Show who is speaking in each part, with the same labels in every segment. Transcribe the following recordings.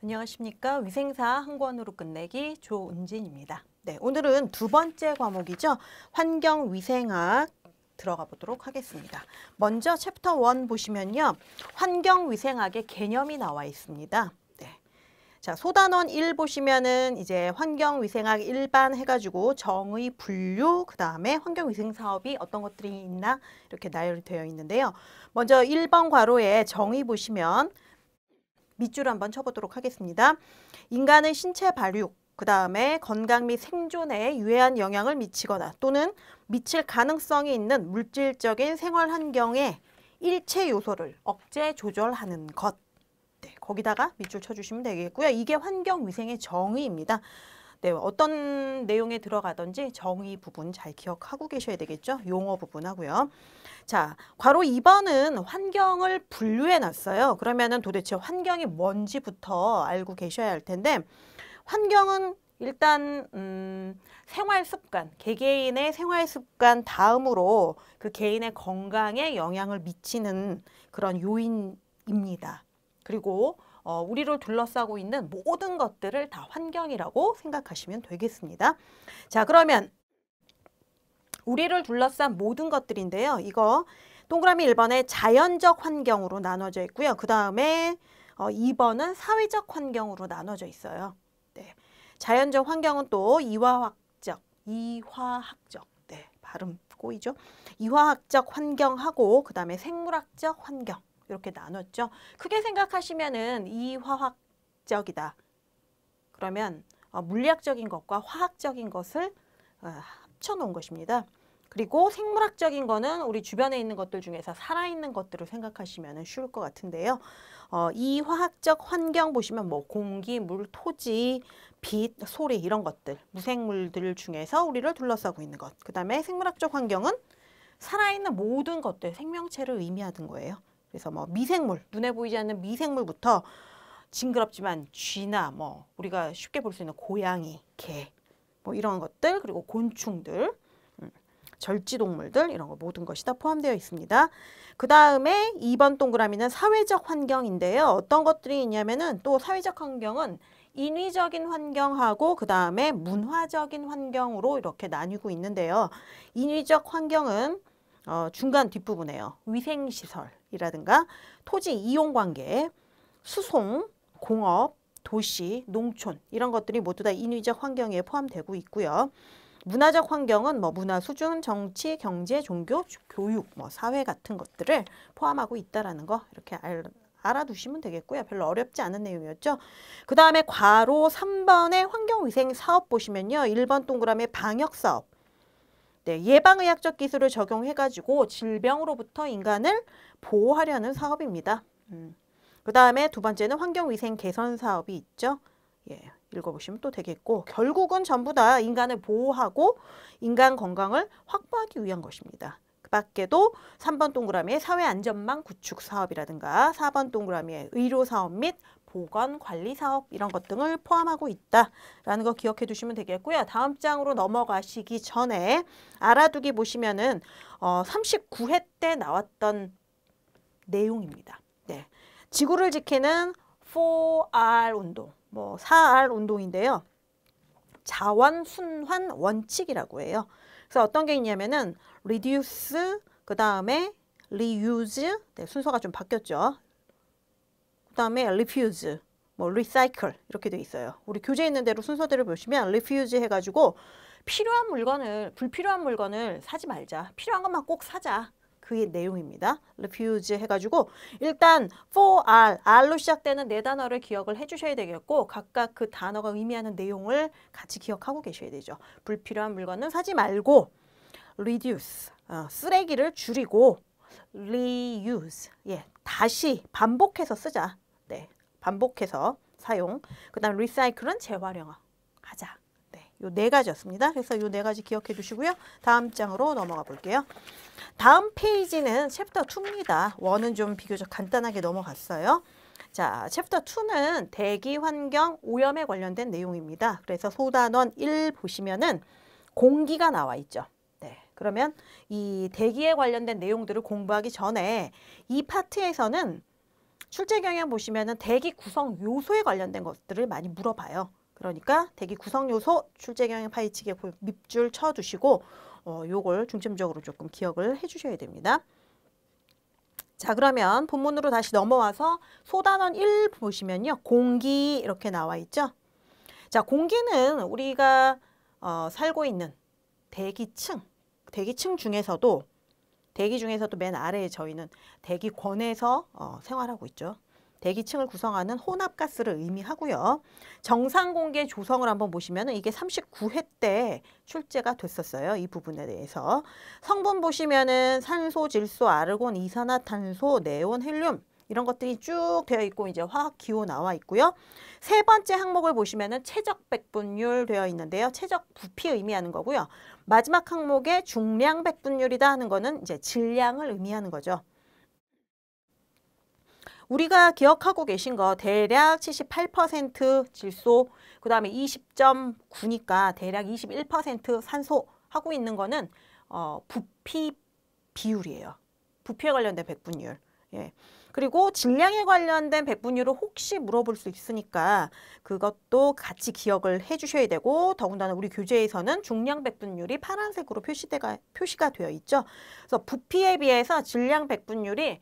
Speaker 1: 안녕하십니까. 위생사 한 권으로 끝내기 조은진입니다. 네, 오늘은 두 번째 과목이죠. 환경위생학 들어가 보도록 하겠습니다. 먼저 챕터 1 보시면요. 환경위생학의 개념이 나와 있습니다. 네. 자, 소단원 1 보시면은 이제 환경위생학 일반 해가지고 정의, 분류, 그 다음에 환경위생 사업이 어떤 것들이 있나 이렇게 나열되어 있는데요. 먼저 1번 괄호에 정의 보시면 밑줄 한번 쳐보도록 하겠습니다. 인간의 신체 발육, 그 다음에 건강 및 생존에 유해한 영향을 미치거나 또는 미칠 가능성이 있는 물질적인 생활 환경의 일체 요소를 억제 조절하는 것. 네, 거기다가 밑줄 쳐주시면 되겠고요. 이게 환경위생의 정의입니다. 네, 어떤 내용에 들어가든지 정의 부분 잘 기억하고 계셔야 되겠죠. 용어 부분 하고요. 자, 괄호 2번은 환경을 분류해 놨어요. 그러면은 도대체 환경이 뭔지부터 알고 계셔야 할 텐데, 환경은 일단 생활 습관, 개개인의 생활 습관 다음으로 그 개인의 건강에 영향을 미치는 그런 요인입니다. 그리고 우리를 둘러싸고 있는 모든 것들을 다 환경이라고 생각하시면 되겠습니다. 자, 그러면 우리를 둘러싼 모든 것들인데요. 이거 동그라미 1번에 자연적 환경으로 나눠져 있고요. 그 다음에 2번은 사회적 환경으로 나눠져 있어요. 네. 자연적 환경은 또 이화학적, 네, 발음 꼬이죠. 이화학적 환경하고 그 다음에 생물학적 환경 이렇게 나눴죠. 크게 생각하시면은 이화학적이다. 그러면 물리학적인 것과 화학적인 것을 합쳐놓은 것입니다. 그리고 생물학적인 거는 우리 주변에 있는 것들 중에서 살아있는 것들을 생각하시면 쉬울 것 같은데요. 이 화학적 환경 보시면 뭐 공기, 물, 토지, 빛, 소리 이런 것들, 무생물들 중에서 우리를 둘러싸고 있는 것. 그 다음에 생물학적 환경은 살아있는 모든 것들, 생명체를 의미하는 거예요. 그래서 뭐 미생물, 눈에 보이지 않는 미생물부터 징그럽지만 쥐나 뭐 우리가 쉽게 볼 수 있는 고양이, 개, 뭐 이런 것들, 그리고 곤충들, 절지동물들 이런 거 모든 것이 다 포함되어 있습니다. 그 다음에 2번 동그라미는 사회적 환경인데요. 어떤 것들이 있냐면은 또 사회적 환경은 인위적인 환경하고 그 다음에 문화적인 환경으로 이렇게 나뉘고 있는데요. 인위적 환경은 중간 뒷부분에요. 위생시설이라든가 토지 이용관계, 수송, 공업, 도시, 농촌 이런 것들이 모두 다 인위적 환경에 포함되고 있고요. 문화적 환경은 뭐 문화 수준, 정치, 경제, 종교, 교육, 뭐 사회 같은 것들을 포함하고 있다라는 거 이렇게 알아두시면 되겠고요. 별로 어렵지 않은 내용이었죠. 그 다음에 괄호 3번의 환경위생 사업 보시면요. 1번 동그라미 방역사업. 네, 예방의학적 기술을 적용해가지고 질병으로부터 인간을 보호하려는 사업입니다. 그 다음에 두 번째는 환경위생 개선 사업이 있죠. 예, 읽어보시면 또 되겠고 결국은 전부 다 인간을 보호하고 인간 건강을 확보하기 위한 것입니다. 그 밖에도 3번 동그라미에 사회안전망 구축 사업이라든가 4번 동그라미에 의료사업 및 보건관리사업 이런 것 등을 포함하고 있다라는 거 기억해 두시면 되겠고요. 다음 장으로 넘어가시기 전에 알아두기 보시면은 39회 때 나왔던 내용입니다. 네. 지구를 지키는 4R 운동, 뭐 4R 운동인데요. 자원 순환 원칙이라고 해요. 그래서 어떤 게 있냐면은 reduce, 그 다음에 reuse, 네, 순서가 좀 바뀌었죠. 그 다음에 refuse, 뭐 recycle 이렇게 돼 있어요. 우리 교재에 있는 대로 순서대로 보시면 refuse 해가지고 필요한 물건을, 불필요한 물건을 사지 말자. 필요한 것만 꼭 사자. 그의 내용입니다. refuse 해가지고 일단 4R, R로 시작되는 네 단어를 기억을 해주셔야 되겠고 각각 그 단어가 의미하는 내용을 같이 기억하고 계셔야 되죠. 불필요한 물건은 사지 말고 reduce, 쓰레기를 줄이고 reuse, 예, 다시 반복해서 쓰자. 네, 반복해서 사용. 그 다음 recycle은 재활용하자. 요 네 가지였습니다. 그래서 요 네 가지 기억해 두시고요. 다음 장으로 넘어가 볼게요. 다음 페이지는 챕터 2입니다. 1은 좀 비교적 간단하게 넘어갔어요. 자, 챕터 2는 대기 환경 오염에 관련된 내용입니다. 그래서 소단원 1 보시면은 공기가 나와 있죠. 네, 그러면 이 대기에 관련된 내용들을 공부하기 전에 이 파트에서는 출제 경향 보시면은 대기 구성 요소에 관련된 것들을 많이 물어봐요. 그러니까 대기 구성 요소 출제 경향 파이치기에 밑줄 쳐두시고 요걸 중점적으로 조금 기억을 해주셔야 됩니다. 자, 그러면 본문으로 다시 넘어와서 소단원 1 보시면요. 공기 이렇게 나와 있죠. 자, 공기는 우리가 살고 있는 대기층 중에서도 대기 중에서도 맨 아래에 저희는 대기권에서 생활하고 있죠. 대기층을 구성하는 혼합가스를 의미하고요. 정상 공기의 조성을 한번 보시면 이게 39회 때 출제가 됐었어요. 이 부분에 대해서. 성분 보시면은 산소, 질소, 아르곤, 이산화탄소, 네온, 헬륨 이런 것들이 쭉 되어 있고 이제 화학 기호 나와 있고요. 세 번째 항목을 보시면은 최적 백분율 되어 있는데요. 최적 부피 의미하는 거고요. 마지막 항목에 중량 백분율이다 하는 거는 이제 질량을 의미하는 거죠. 우리가 기억하고 계신 거 대략 78% 질소, 그 다음에 20.9니까 대략 21% 산소 하고 있는 거는 부피 비율이에요. 부피에 관련된 백분율. 예. 그리고 질량에 관련된 백분율을 혹시 물어볼 수 있으니까 그것도 같이 기억을 해주셔야 되고 더군다나 우리 교재에서는 중량 백분율이 파란색으로 표시가 되어 있죠. 그래서 부피에 비해서 질량 백분율이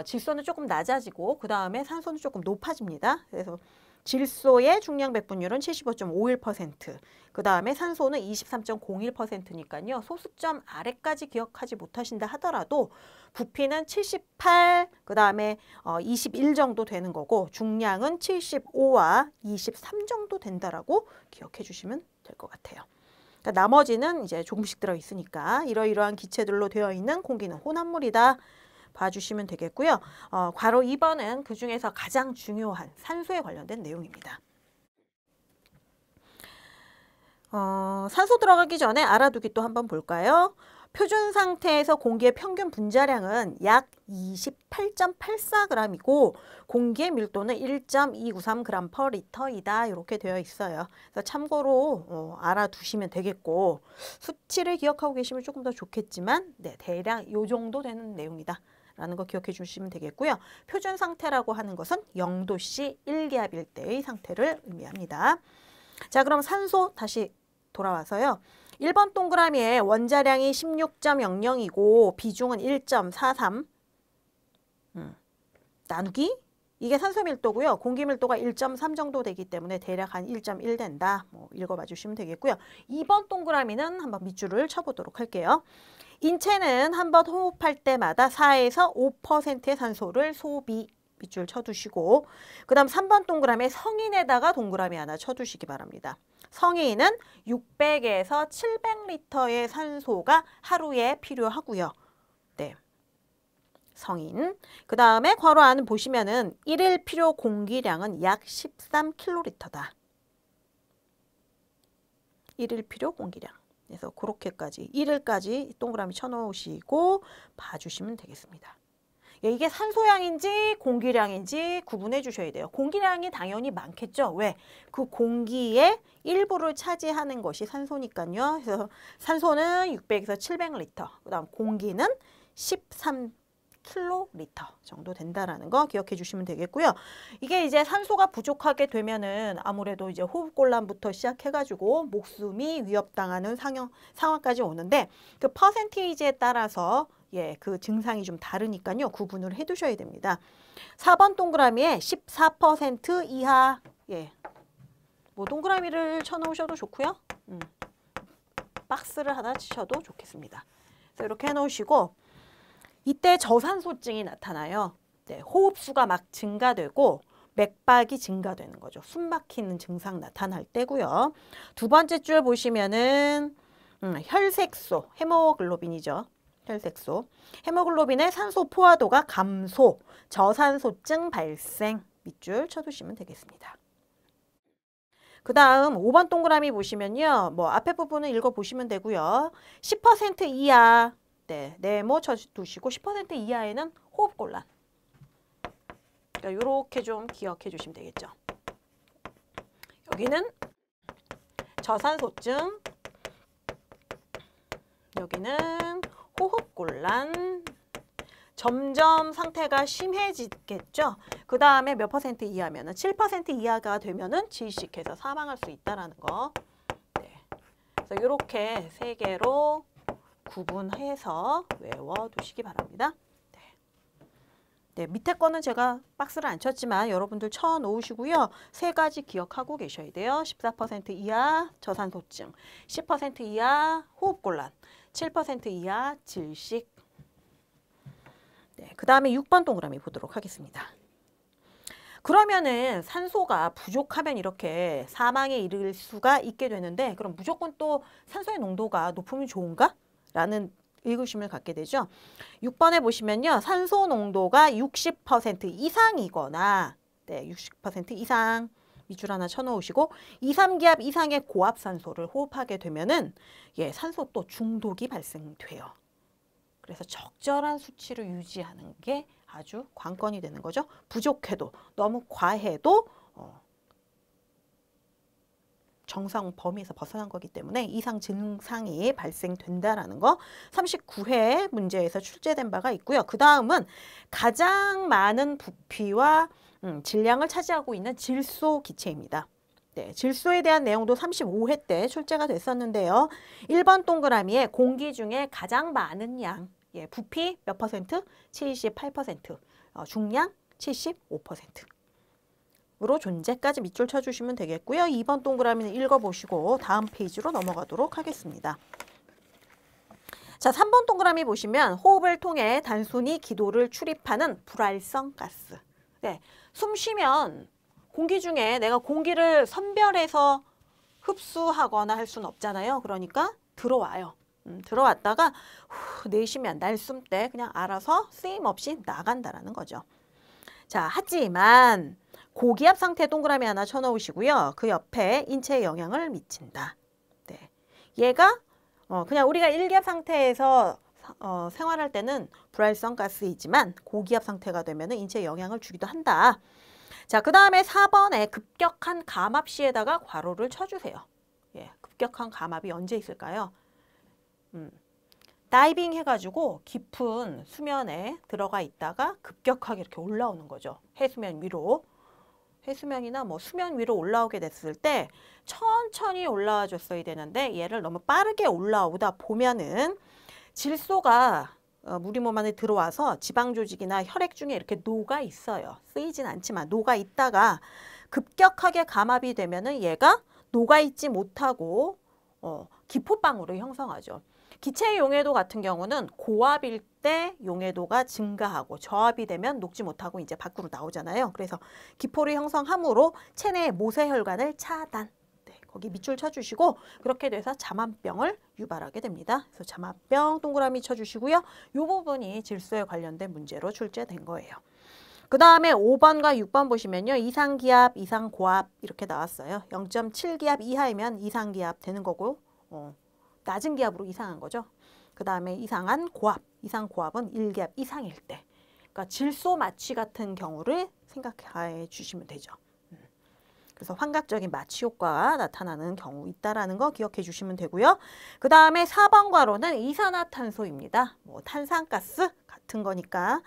Speaker 1: 질소는 조금 낮아지고 그 다음에 산소는 조금 높아집니다. 그래서 질소의 중량 백분율은 75.51%, 그 다음에 산소는 23.01%니까요. 소수점 아래까지 기억하지 못하신다 하더라도 부피는 78, 그 다음에 21 정도 되는 거고 중량은 75와 23 정도 된다라고 기억해 주시면 될 것 같아요. 그러니까 나머지는 이제 조금씩 들어있으니까 이러이러한 기체들로 되어 있는 공기는 혼합물이다. 봐주시면 되겠고요. 괄호 2번은 그중에서 가장 중요한 산소에 관련된 내용입니다. 산소 들어가기 전에 알아두기 또 한번 볼까요? 표준 상태에서 공기의 평균 분자량은 약 28.84g이고 공기의 밀도는 1.293g/L이다. 이렇게 되어 있어요. 그래서 참고로 알아두시면 되겠고 수치를 기억하고 계시면 조금 더 좋겠지만 네, 대략 이 정도 되는 내용이다. 라는 거 기억해 주시면 되겠고요. 표준 상태라고 하는 것은 0도씨 1기압일 때의 상태를 의미합니다. 자, 그럼 산소 다시 돌아와서요. 1번 동그라미에 원자량이 16.00이고 비중은 1.43 나누기 이게 산소 밀도고요. 공기 밀도가 1.3 정도 되기 때문에 대략 한 1.1 된다. 읽어봐 주시면 되겠고요. 2번 동그라미는 한번 밑줄을 쳐보도록 할게요. 인체는 한번 호흡할 때마다 4에서 5%의 산소를 소비, 밑줄 쳐두시고 그 다음 3번 동그라미에 성인에다가 동그라미 하나 쳐두시기 바랍니다. 성인은 600에서 700리터의 산소가 하루에 필요하고요. 네, 성인. 그 다음에 괄호 안을 보시면은 1일 필요 공기량은 약 13kL다. 1일 필요 공기량. 그래서 그렇게까지 1일까지 동그라미 쳐놓으시고 봐주시면 되겠습니다. 이게 산소량인지 공기량인지 구분해 주셔야 돼요. 공기량이 당연히 많겠죠. 왜? 그 공기의 일부를 차지하는 것이 산소니까요. 그래서 산소는 600에서 700리터, 그 다음 공기는 13kl 정도 된다라는 거 기억해 주시면 되겠고요. 이게 이제 산소가 부족하게 되면은 아무래도 이제 호흡곤란부터 시작해가지고 목숨이 위협당하는 상황까지 오는데 그 퍼센테이지에 따라서 그 증상이 좀 다르니까요. 구분을 해 두셔야 됩니다. 4번 동그라미에 14% 이하 뭐 동그라미를 쳐놓으셔도 좋고요. 박스를 하나 치셔도 좋겠습니다. 그래서 이렇게 해놓으시고 이때 저산소증이 나타나요. 네, 호흡수가 막 증가되고 맥박이 증가되는 거죠. 숨 막히는 증상 나타날 때고요. 두 번째 줄 보시면은 혈색소, 헤모글로빈이죠. 혈색소. 헤모글로빈의 산소 포화도가 감소, 저산소증 발생 밑줄 쳐두시면 되겠습니다. 그 다음 5번 동그라미 보시면요. 뭐 앞에 부분은 읽어보시면 되고요. 10% 이하 네모 쳐두시고 10% 이하에는 호흡곤란. 그러니까 이렇게 좀 기억해 주시면 되겠죠. 여기는 저산소증, 여기는 호흡곤란, 점점 상태가 심해지겠죠. 그 다음에 몇 퍼센트 이하면은 7% 이하가 되면은 질식해서 사망할 수 있다라는 거. 네. 그래서 이렇게 세 개로 구분해서 외워두시기 바랍니다. 네. 네, 밑에 거는 제가 박스를 안 쳤지만 여러분들 쳐 놓으시고요. 세 가지 기억하고 계셔야 돼요. 14% 이하 저산소증, 10% 이하 호흡곤란, 7% 이하 질식. 네, 그 다음에 6번 동그라미 보도록 하겠습니다. 그러면은 산소가 부족하면 이렇게 사망에 이를 수가 있게 되는데 그럼 무조건 또 산소의 농도가 높으면 좋은가? 라는 의구심을 갖게 되죠. 6번에 보시면요. 산소 농도가 60% 이상이거나 60% 이상 밑줄 하나 쳐놓으시고 2, 3기압 이상의 고압산소를 호흡하게 되면은 산소 또 중독이 발생돼요. 그래서 적절한 수치를 유지하는 게 아주 관건이 되는 거죠. 부족해도 너무 과해도 정상 범위에서 벗어난 거기 때문에 이상 증상이 발생된다라는 거 39회 문제에서 출제된 바가 있고요. 그 다음은 가장 많은 부피와 질량을 차지하고 있는 질소 기체입니다. 네, 질소에 대한 내용도 35회 때 출제가 됐었는데요. 1번 동그라미에 공기 중에 가장 많은 양, 부피 몇 퍼센트? 78%, 중량 75%으로 존재까지 밑줄 쳐주시면 되겠고요. 2번 동그라미는 읽어보시고 다음 페이지로 넘어가도록 하겠습니다. 자, 3번 동그라미 보시면 호흡을 통해 단순히 기도를 출입하는 불활성 가스. 네, 숨 쉬면 공기 중에 내가 공기를 선별해서 흡수하거나 할 수는 없잖아요. 그러니까 들어와요. 들어왔다가 내쉬면 날숨 때 그냥 알아서 쓰임 없이 나간다라는 거죠. 자, 하지만 고기압 상태 동그라미 하나 쳐놓으시고요. 그 옆에 인체에 영향을 미친다. 네, 얘가 그냥 우리가 1기압 상태에서 생활할 때는 불활성 가스이지만 고기압 상태가 되면 인체에 영향을 주기도 한다. 자, 그 다음에 4번에 급격한 감압 시에다가 괄호를 쳐주세요. 급격한 감압이 언제 있을까요? 다이빙 해가지고 깊은 수면에 들어가 있다가 급격하게 이렇게 올라오는 거죠. 해수면 위로. 해수면이나 뭐 수면 위로 올라오게 됐을 때 천천히 올라와 줬어야 되는데 얘를 너무 빠르게 올라오다 보면은 질소가 우리 몸 안에 들어와서 지방 조직이나 혈액 중에 이렇게 녹아 있어요. 쓰이진 않지만 녹아 있다가 급격하게 감압이 되면은 얘가 녹아 있지 못하고 기포방으로 형성하죠. 기체 용해도 같은 경우는 고압일 때 용해도가 증가하고 저압이 되면 녹지 못하고 이제 밖으로 나오잖아요. 그래서 기포를 형성함으로 체내의 모세혈관을 차단. 거기 밑줄 쳐주시고 그렇게 돼서 자만병을 유발하게 됩니다. 그래서 자만병 동그라미 쳐주시고요. 이 부분이 질소에 관련된 문제로 출제된 거예요. 그 다음에 5번과 6번 보시면요. 이상기압, 이상고압 이렇게 나왔어요. 0.7기압 이하이면 이상기압 되는 거고 낮은 기압으로 이상한 거죠. 그 다음에 이상한 고압, 이상고압은 1기압 이상일 때. 그러니까 질소 마취 같은 경우를 생각해 주시면 되죠. 그래서 환각적인 마취 효과가 나타나는 경우 있다라는 거 기억해 주시면 되고요. 그 다음에 4번 괄호는 이산화탄소입니다. 뭐 탄산가스 같은 거니까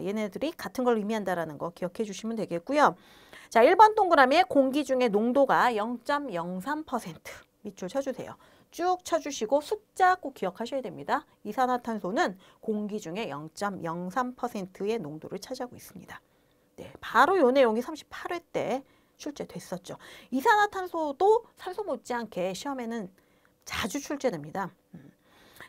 Speaker 1: 얘네들이 같은 걸 의미한다라는 거 기억해 주시면 되겠고요. 자, 1번 동그라미에 공기 중에 농도가 0.03% 밑줄 쳐주세요. 쭉 쳐주시고 숫자 꼭 기억하셔야 됩니다. 이산화탄소는 공기 중에 0.03%의 농도를 차지하고 있습니다. 네, 바로 이 내용이 38회 때 출제됐었죠. 이산화탄소도 산소 못지않게 시험에는 자주 출제됩니다.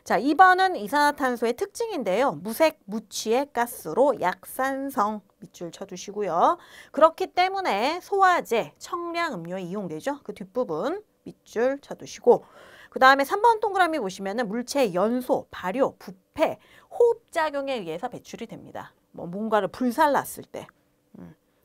Speaker 1: 자, 2번은 이산화탄소의 특징인데요. 무색, 무취의 가스로 약산성 밑줄 쳐주시고요. 그렇기 때문에 소화제, 청량음료에 이용되죠. 그 뒷부분 밑줄 쳐두시고 그 다음에 3번 동그라미 보시면은 물체의 연소, 발효, 부패, 호흡작용에 의해서 배출이 됩니다. 뭐 뭔가를 불살랐을 때,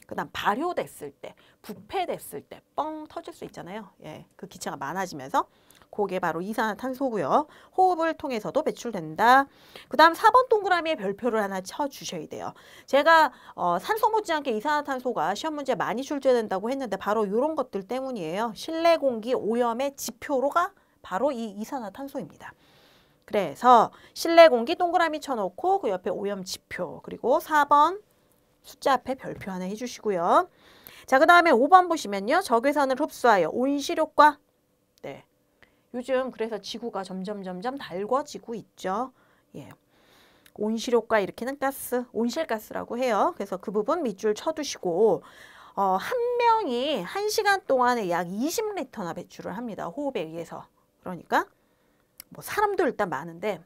Speaker 1: 그 다음 발효됐을 때, 부패됐을 때 뻥 터질 수 있잖아요. 그 기체가 많아지면서 그게 바로 이산화탄소고요. 호흡을 통해서도 배출된다. 그 다음 4번 동그라미에 별표를 하나 쳐주셔야 돼요. 제가 산소 못지않게 이산화탄소가 시험 문제 많이 출제된다고 했는데 바로 이런 것들 때문이에요. 실내 공기 오염의 지표로가 바로 이 이산화탄소입니다. 그래서 실내 공기 동그라미 쳐놓고 그 옆에 오염지표 그리고 4번 숫자 앞에 별표 하나 해주시고요. 자, 그 다음에 5번 보시면요. 적외선을 흡수하여 온실효과. 네. 요즘 그래서 지구가 점점 달궈지고 있죠. 예. 온실효과 일으키는 가스, 온실가스라고 해요. 그래서 그 부분 밑줄 쳐두시고 한 명이 1시간 동안에 약 20리터나 배출을 합니다. 호흡에 의해서. 그러니까 뭐 사람도 일단 많은데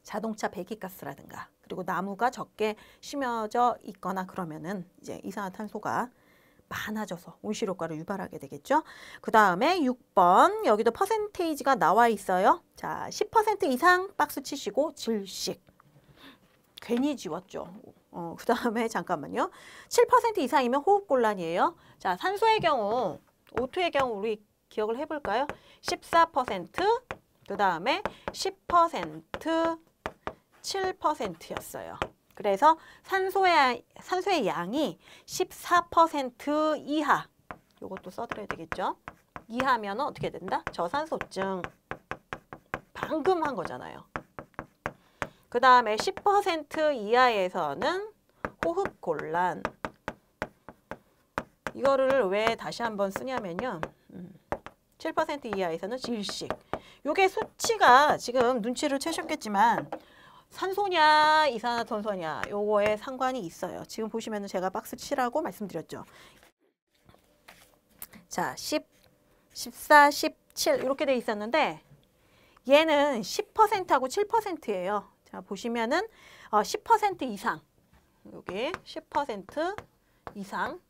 Speaker 1: 자동차 배기가스라든가 그리고 나무가 적게 심어져 있거나 그러면은 이제 이산화탄소가 많아져서 온실효과를 유발하게 되겠죠. 그 다음에 6번 여기도 퍼센테이지가 나와 있어요. 자, 10% 이상 박스 치시고 질식. 괜히 지웠죠. 그 다음에 잠깐만요. 7% 이상이면 호흡곤란이에요. 자, 산소의 경우, O2의 경우 우리 기억을 해볼까요? 14%, 그 다음에 10%, 7%였어요. 그래서 산소의 양이 14% 이하, 이것도 써드려야 되겠죠? 이하면 어떻게 된다? 저산소증. 방금 한 거잖아요. 그 다음에 10% 이하에서는 호흡곤란. 이거를 왜 다시 한번 쓰냐면요. 7% 이하에서는 질식. 요게 수치가 지금 눈치를 채셨겠지만 산소냐 이산화탄소냐 요거에 상관이 있어요. 지금 보시면은 제가 박스 7라고 말씀드렸죠. 자, 10, 14, 17 이렇게 돼 있었는데 얘는 10%하고 7%예요. 자, 보시면은 10% 이상. 여기 10% 이상.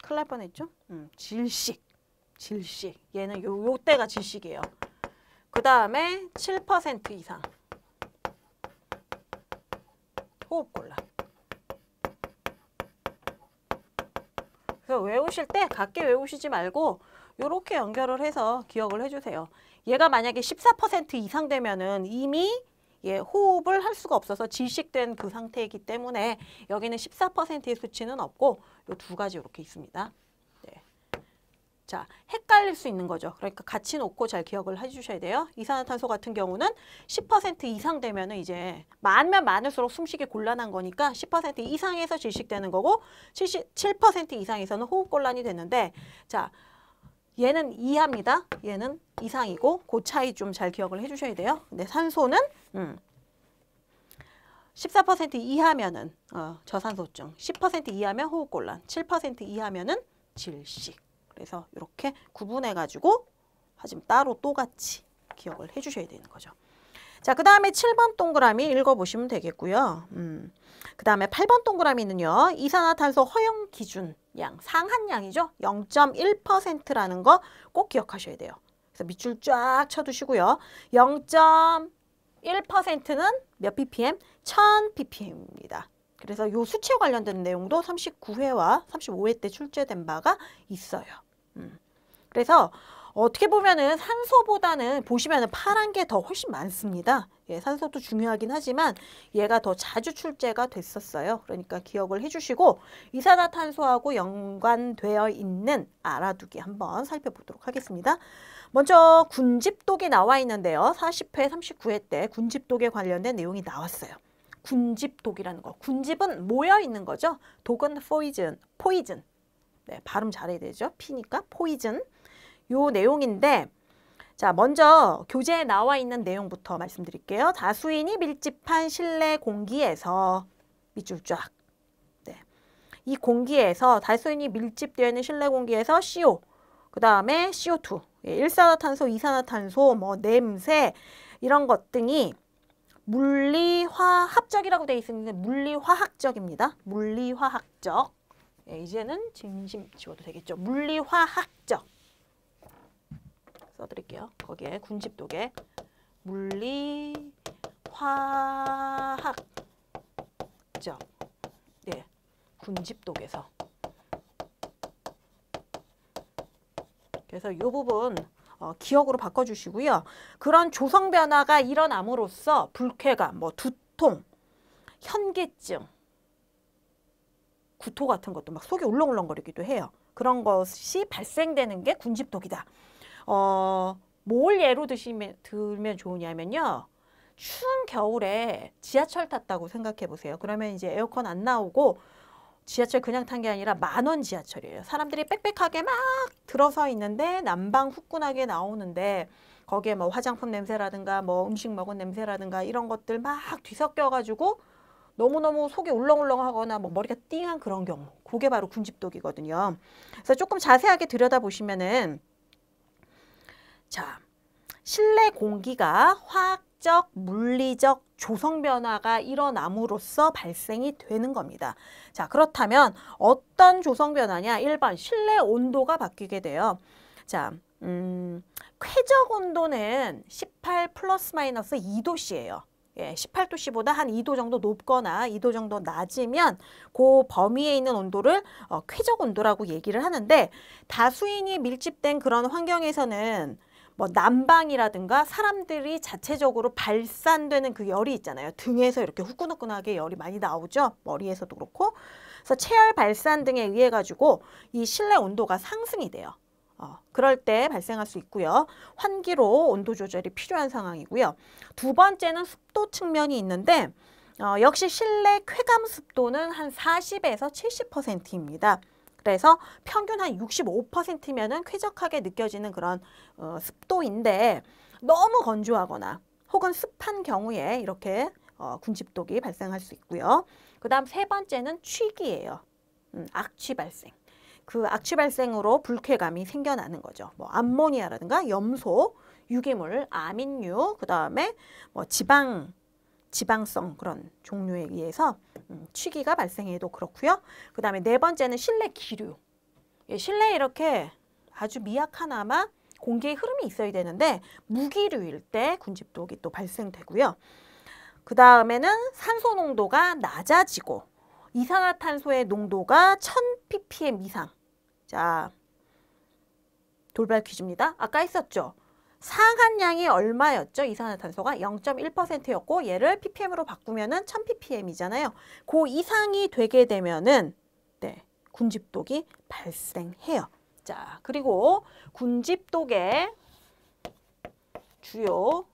Speaker 1: 큰일 날 뻔했죠? 질식. 얘는 요 때가 질식이에요. 그 다음에 7% 이상. 호흡곤란. 그래서 외우실 때 같게 외우시지 말고 요렇게 연결을 해서 기억을 해주세요. 얘가 만약에 14% 이상 되면은 이미 호흡을 할 수가 없어서 질식된 그 상태이기 때문에 여기는 14%의 수치는 없고 요 두 가지 이렇게 있습니다. 네. 자, 헷갈릴 수 있는 거죠. 그러니까 같이 놓고 잘 기억을 해주셔야 돼요. 이산화탄소 같은 경우는 10% 이상 되면은 이제 많으면 많을수록 숨쉬기 곤란한 거니까 10% 이상에서 질식되는 거고 7% 이상에서는 호흡곤란이 되는데 자. 얘는 이하입니다. 얘는 이상이고 그 차이 좀 잘 기억을 해주셔야 돼요. 근데 산소는 14% 이하면은 저산소증, 10% 이하면 호흡곤란, 7% 이하면은 질식. 그래서 이렇게 구분해가지고 하지만 따로 똑같이 기억을 해주셔야 되는 거죠. 자, 그 다음에 7번 동그라미 읽어보시면 되겠고요. 그 다음에 8번 동그라미는요. 이산화탄소 허용 기준 양, 상한량이죠. 0.1%라는 거 꼭 기억하셔야 돼요. 그래서 밑줄 쫙 쳐두시고요. 0.1%는 몇 ppm? 1000ppm입니다. 그래서 요 수치와 관련된 내용도 39회와 35회 때 출제된 바가 있어요. 그래서 어떻게 보면은 산소보다는 보시면은 파란 게 더 훨씬 많습니다. 예, 산소도 중요하긴 하지만 얘가 더 자주 출제가 됐었어요. 그러니까 기억을 해주시고 이산화탄소하고 연관되어 있는 알아두기 한번 살펴보도록 하겠습니다. 먼저 군집독이 나와 있는데요. 40회, 39회 때 군집독에 관련된 내용이 나왔어요. 군집독이라는 거. 군집은 모여 있는 거죠. 독은 포이즌. 네, 발음 잘해야 되죠. 피니까 포이즌. 요 내용인데 자, 먼저 교재에 나와 있는 내용부터 말씀드릴게요. 다수인이 밀집한 실내 공기에서 밑줄 쫙. 네. 이 공기에서 다수인이 밀집되어 있는 실내 공기에서 CO, 그 다음에 CO2, 일산화탄소, 이산화탄소, 뭐 냄새 이런 것 등이 물리화합적이라고 되어 있는데 물리화학적입니다. 물리화학적. 예, 이제는 진심 지워도 되겠죠. 물리화학적. 써드릴게요. 거기에 군집독에 물리화학적. 네, 군집독에서. 그래서 이 부분 기억으로 바꿔주시고요. 그런 조성 변화가 일어남으로써 불쾌감, 뭐 두통, 현기증, 구토 같은 것도 막 속이 울렁울렁거리기도 해요. 그런 것이 발생되는 게 군집독이다. 뭘 예로 들면 좋으냐면요. 추운 겨울에 지하철 탔다고 생각해 보세요. 그러면 이제 에어컨 안 나오고 지하철 그냥 탄 게 아니라 만원 지하철이에요. 사람들이 빽빽하게 막 들어서 있는데 난방 후끈하게 나오는데 거기에 뭐 화장품 냄새라든가 뭐 음식 먹은 냄새라든가 이런 것들 막 뒤섞여 가지고 너무너무 속이 울렁울렁하거나 뭐 머리가 띵한 그런 경우, 그게 바로 군집독이거든요. 그래서 조금 자세하게 들여다보시면은, 자, 실내 공기가 화학적, 물리적 조성 변화가 일어남으로써 발생이 되는 겁니다. 자, 그렇다면 어떤 조성 변화냐? 1번 실내 온도가 바뀌게 돼요. 자, 쾌적 온도는 18 플러스 마이너스 2도씨예요. 예, 18도씨보다 한 2도 정도 높거나 2도 정도 낮으면 그 범위에 있는 온도를 쾌적 온도라고 얘기를 하는데, 다수인이 밀집된 그런 환경에서는 뭐 난방이라든가 사람들이 자체적으로 발산되는 그 열이 있잖아요. 등에서 이렇게 후끈후끈하게 열이 많이 나오죠. 머리에서도 그렇고. 그래서 체열 발산 등에 의해 가지고 이 실내 온도가 상승이 돼요. 그럴 때 발생할 수 있고요. 환기로 온도 조절이 필요한 상황이고요. 두 번째는 습도 측면이 있는데 역시 실내 쾌감 습도는 한 40에서 70%입니다. 그래서 평균 한 65%면은 쾌적하게 느껴지는 그런 습도인데, 너무 건조하거나 혹은 습한 경우에 이렇게 군집독이 발생할 수 있고요. 그 다음 세 번째는 취기예요. 악취 발생. 그 악취 발생으로 불쾌감이 생겨나는 거죠. 뭐 암모니아라든가 염소, 유기물, 아민류, 그 다음에 뭐 지방성 그런 종류에 의해서 취기가 발생해도 그렇고요. 그 다음에 네 번째는 실내 기류. 예, 실내에 이렇게 아주 미약하나마 공기의 흐름이 있어야 되는데 무기류일 때 군집독이 또 발생되고요. 그 다음에는 산소 농도가 낮아지고 이산화탄소의 농도가 1000ppm 이상. 자, 돌발 퀴즈입니다. 아까 했었죠. 상한량이 얼마였죠? 이산화탄소가 0.1%였고 얘를 ppm으로 바꾸면은 1000ppm이잖아요. 그 이상이 되게 되면은 군집독이 발생해요. 자, 그리고 군집독의 주요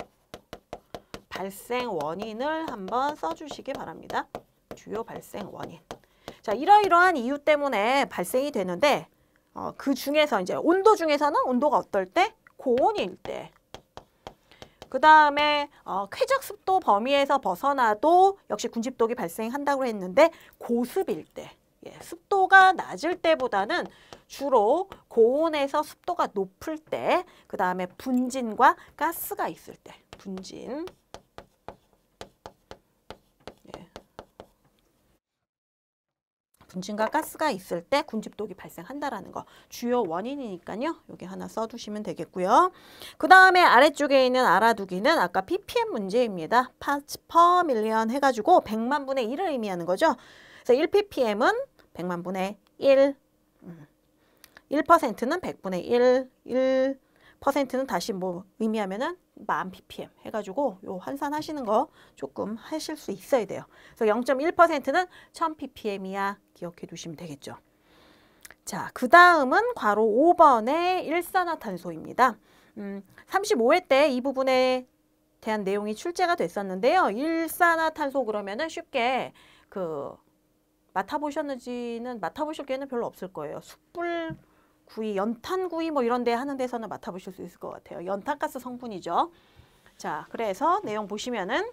Speaker 1: 발생 원인을 한번 써주시기 바랍니다. 주요 발생 원인. 자, 이러이러한 이유 때문에 발생이 되는데 그 중에서 이제 온도 중에서는 온도가 어떨 때? 고온일 때. 그 다음에 쾌적 습도 범위에서 벗어나도 역시 군집독이 발생한다고 했는데 고습일 때. 예, 습도가 낮을 때보다는 주로 고온에서 습도가 높을 때, 그 다음에 분진과 가스가 있을 때. 분진. 분진과 가스가 있을 때 군집독이 발생한다라는 거 주요 원인이니까요. 여기 하나 써두시면 되겠고요. 그 다음에 아래쪽에 있는 알아두기는 아까 ppm 문제입니다. parts per million 해가지고 100만 분의 1을 의미하는 거죠. 그래서 1ppm은 100만 분의 1, 1%는 100분의 1, 1%는 다시 뭐 의미하면은 10,000ppm 해가지고 요 환산하시는 거 조금 하실 수 있어야 돼요. 그래서 0.1%는 1000ppm이야. 기억해 두시면 되겠죠. 자, 그 다음은 괄호 5번의 일산화탄소입니다. 35회 때 이 부분에 대한 내용이 출제가 됐었는데요. 일산화탄소 그러면은 쉽게 맡아보실 기회는 별로 없을 거예요. 숯불구이, 연탄구이 뭐 이런 데 하는 데서는 맡아보실 수 있을 것 같아요. 연탄가스 성분이죠. 자, 그래서 내용 보시면은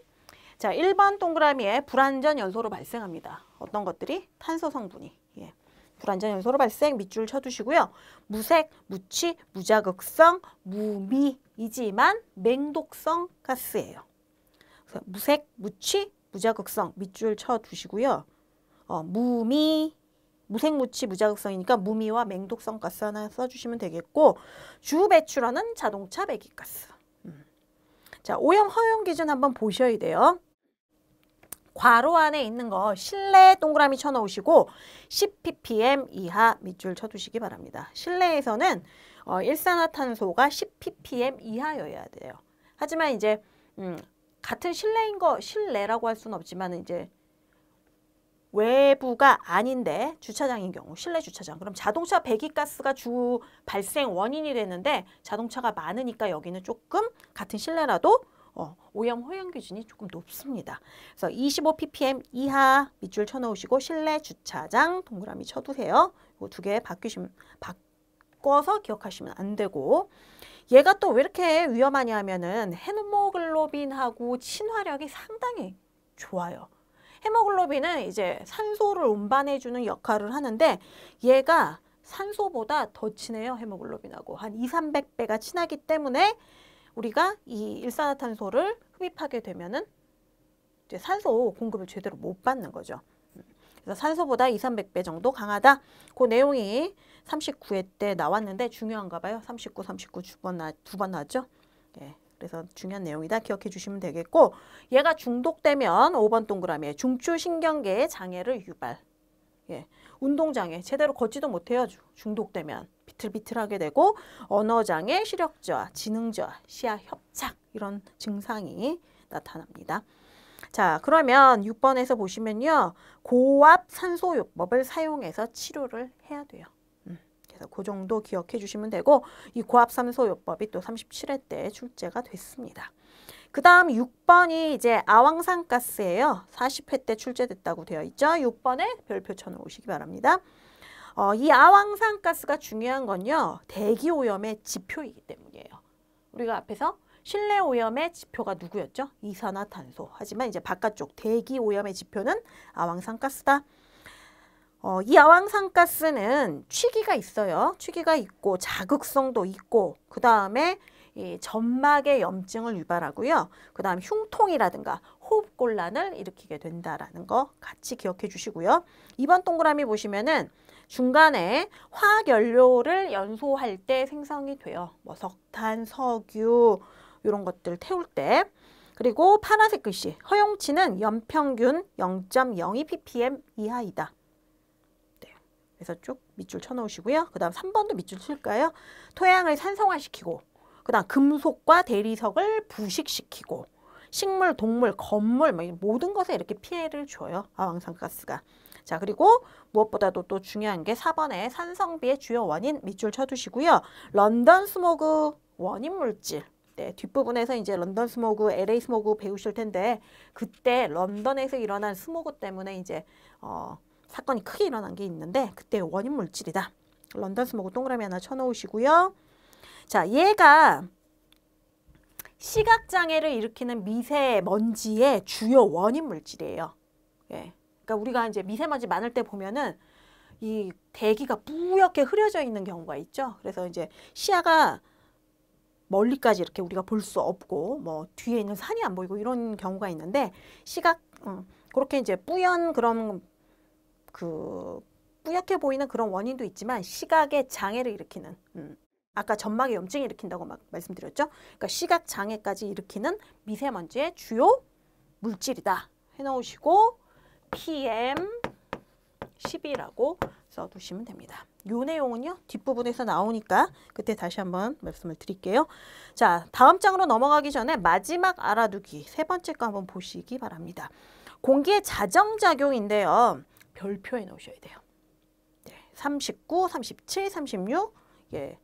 Speaker 1: 자, 1번 동그라미에 불완전 연소로 발생합니다. 어떤 것들이? 탄소 성분이. 예. 불완전 연소로 발생, 밑줄 쳐두시고요. 무색, 무취, 무자극성, 무미이지만 맹독성 가스예요. 그래서 무색, 무취, 무자극성, 밑줄 쳐두시고요. 무색, 무취, 무자극성이니까 무미와 맹독성 가스 하나 써주시면 되겠고, 주 배출하는 자동차 배기가스. 자, 오염 허용 기준 한번 보셔야 돼요. 괄호 안에 있는 거 실내 동그라미 쳐놓으시고 10ppm 이하 밑줄 쳐두시기 바랍니다. 실내에서는 일산화탄소가 10ppm 이하여야 돼요. 하지만 이제 같은 실내인 거 실내라고 할 수는 없지만 이제 외부가 아닌데 주차장인 경우, 실내 주차장. 그럼 자동차 배기가스가 주 발생 원인이 되는데 자동차가 많으니까 여기는 조금 같은 실내라도 오염 허용 기준이 조금 높습니다. 그래서 25 ppm 이하 밑줄 쳐놓으시고 실내 주차장 동그라미 쳐두세요. 이 두 개 바꿔서 기억하시면 안 되고, 얘가 또 왜 이렇게 위험하냐 하면은 헤모글로빈하고 친화력이 상당히 좋아요. 헤모글로빈은 이제 산소를 운반해주는 역할을 하는데 얘가 산소보다 더 친해요. 헤모글로빈하고 한 200~300배가 친하기 때문에 우리가 이 일산화탄소를 흡입하게 되면은 이제 산소 공급을 제대로 못 받는 거죠. 그래서 산소보다 200~300배 정도 강하다. 그 내용이 39회 때 나왔는데 중요한가 봐요. 39 두 번 나왔죠. 예. 그래서 중요한 내용이다. 기억해 주시면 되겠고, 얘가 중독되면 5번 동그라미에 중추신경계의 장애를 유발. 예. 운동장애, 제대로 걷지도 못해요. 중독되면 비틀비틀하게 되고, 언어장애, 시력저하, 지능저하, 시야 협착 이런 증상이 나타납니다. 자, 그러면 6번에서 보시면요, 고압 산소요법을 사용해서 치료를 해야 돼요. 그래서 그 정도 기억해 주시면 되고, 이 고압 산소요법이 또 37회 때 출제가 됐습니다. 그 다음 6번이 이제 아황산가스예요. 40회 때 출제됐다고 되어 있죠. 6번에 별표 쳐놓으시기 바랍니다. 이 아황산가스가 중요한 건요, 대기오염의 지표이기 때문이에요. 우리가 앞에서 실내 오염의 지표가 누구였죠? 이산화탄소. 하지만 이제 바깥쪽 대기오염의 지표는 아황산가스다. 이 아황산가스는 취기가 있어요. 취기가 있고 자극성도 있고, 그 다음에 이 점막의 염증을 유발하고요. 그 다음 흉통이라든가 호흡곤란을 일으키게 된다라는 거 같이 기억해 주시고요. 2번 동그라미 보시면은 중간에 화학연료를 연소할 때 생성이 돼요. 뭐 석탄, 석유 이런 것들 태울 때. 그리고 파란색 글씨, 허용치는 연평균 0.02 ppm 이하이다. 그래서 쭉 밑줄 쳐놓으시고요. 그 다음 3번도 밑줄 칠까요? 토양을 산성화시키고, 그 다음 금속과 대리석을 부식시키고, 식물, 동물, 건물 모든 것에 이렇게 피해를 줘요. 아황산가스가. 자, 그리고 무엇보다도 또 중요한 게 4번에 산성비의 주요 원인 밑줄 쳐두시고요. 런던 스모그 원인 물질. 네, 뒷부분에서 이제 런던 스모그, LA 스모그 배우실 텐데, 그때 런던에서 일어난 스모그 때문에 이제 사건이 크게 일어난 게 있는데 그때 원인 물질이다. 런던 스모그 동그라미 하나 쳐놓으시고요. 자, 얘가 시각장애를 일으키는 미세먼지의 주요 원인 물질이에요. 예. 그러니까 우리가 이제 미세먼지 많을 때 보면은 이 대기가 뿌옇게 흐려져 있는 경우가 있죠. 그래서 이제 시야가 멀리까지 이렇게 우리가 볼 수 없고, 뭐 뒤에 있는 산이 안 보이고 이런 경우가 있는데, 그렇게 이제 뿌연 그런 뿌옇게 보이는 그런 원인도 있지만 시각의 장애를 일으키는, 아까 점막의 염증을 일으킨다고 막 말씀드렸죠. 그러니까 시각 장애까지 일으키는 미세먼지의 주요 물질이다 해놓으시고 PM10이라고 써두시면 됩니다. 이 내용은요, 뒷부분에서 나오니까 그때 다시 한번 말씀을 드릴게요. 자, 다음 장으로 넘어가기 전에 마지막 알아두기 세 번째 거 한번 보시기 바랍니다. 공기의 자정작용인데요. 별표에 넣으셔야 돼요. 네, 39, 37, 36. 예,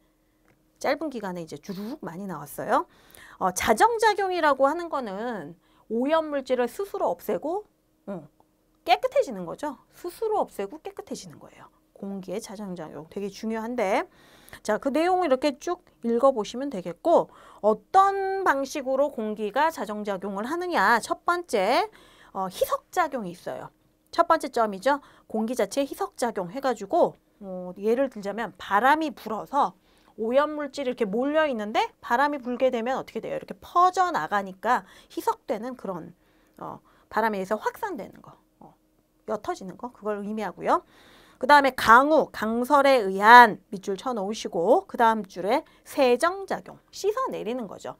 Speaker 1: 짧은 기간에 이제 주르륵 많이 나왔어요. 자정작용이라고 하는 거는 오염물질을 스스로 없애고 깨끗해지는 거죠. 스스로 없애고 깨끗해지는 거예요. 공기의 자정작용 되게 중요한데, 자, 그 내용을 이렇게 쭉 읽어보시면 되겠고, 어떤 방식으로 공기가 자정작용을 하느냐. 첫 번째, 희석작용이 있어요. 첫 번째 점이죠. 공기 자체에 희석작용 해가지고 예를 들자면 바람이 불어서 오염물질이 이렇게 몰려 있는데 바람이 불게 되면 어떻게 돼요? 이렇게 퍼져나가니까 희석되는 그런 바람에 의해서 확산되는 거, 옅어지는 거, 그걸 의미하고요. 그 다음에 강우, 강설에 의한 밑줄 쳐놓으시고, 그 다음 줄에 세정작용, 씻어내리는 거죠.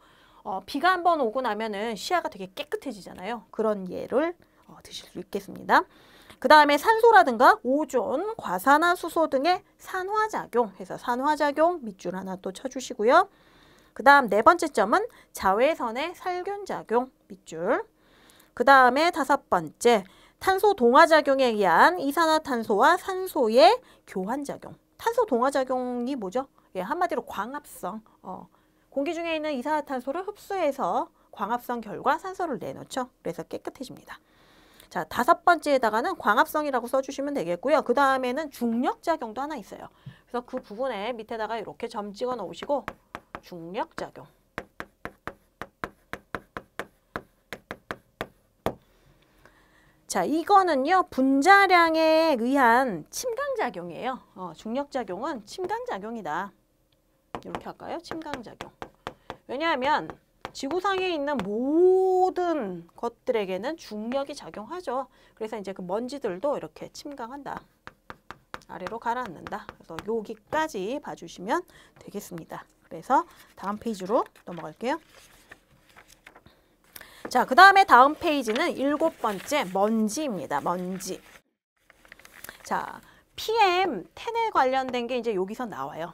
Speaker 1: 비가 한번 오고 나면은 시야가 되게 깨끗해지잖아요. 그런 예를 드실 수 있겠습니다. 그 다음에 산소라든가 오존, 과산화수소 등의 산화작용 해서 산화작용 밑줄 하나 또 쳐주시고요. 그 다음 네 번째 점은 자외선의 살균작용 밑줄. 그 다음에 다섯 번째, 탄소 동화작용에 의한 이산화탄소와 산소의 교환작용. 탄소 동화작용이 뭐죠? 예, 한마디로 광합성. 공기 중에 있는 이산화탄소를 흡수해서 광합성 결과 산소를 내놓죠. 그래서 깨끗해집니다. 자, 5번째에다가는 광합성이라고 써주시면 되겠고요. 그 다음에는 중력작용도 하나 있어요. 그래서 그 부분에 밑에다가 이렇게 점 찍어 놓으시고 중력작용. 자, 이거는요, 분자량에 의한 침강작용이에요. 중력작용은 침강작용이다. 이렇게 할까요? 침강작용. 왜냐하면 지구상에 있는 모든 것들에게는 중력이 작용하죠. 그래서 이제 그 먼지들도 이렇게 침강한다. 아래로 가라앉는다. 그래서 여기까지 봐주시면 되겠습니다. 그래서 다음 페이지로 넘어갈게요. 자, 그 다음에 다음 페이지는 7번째 먼지입니다. 먼지. 자, PM10에 관련된 게 이제 여기서 나와요.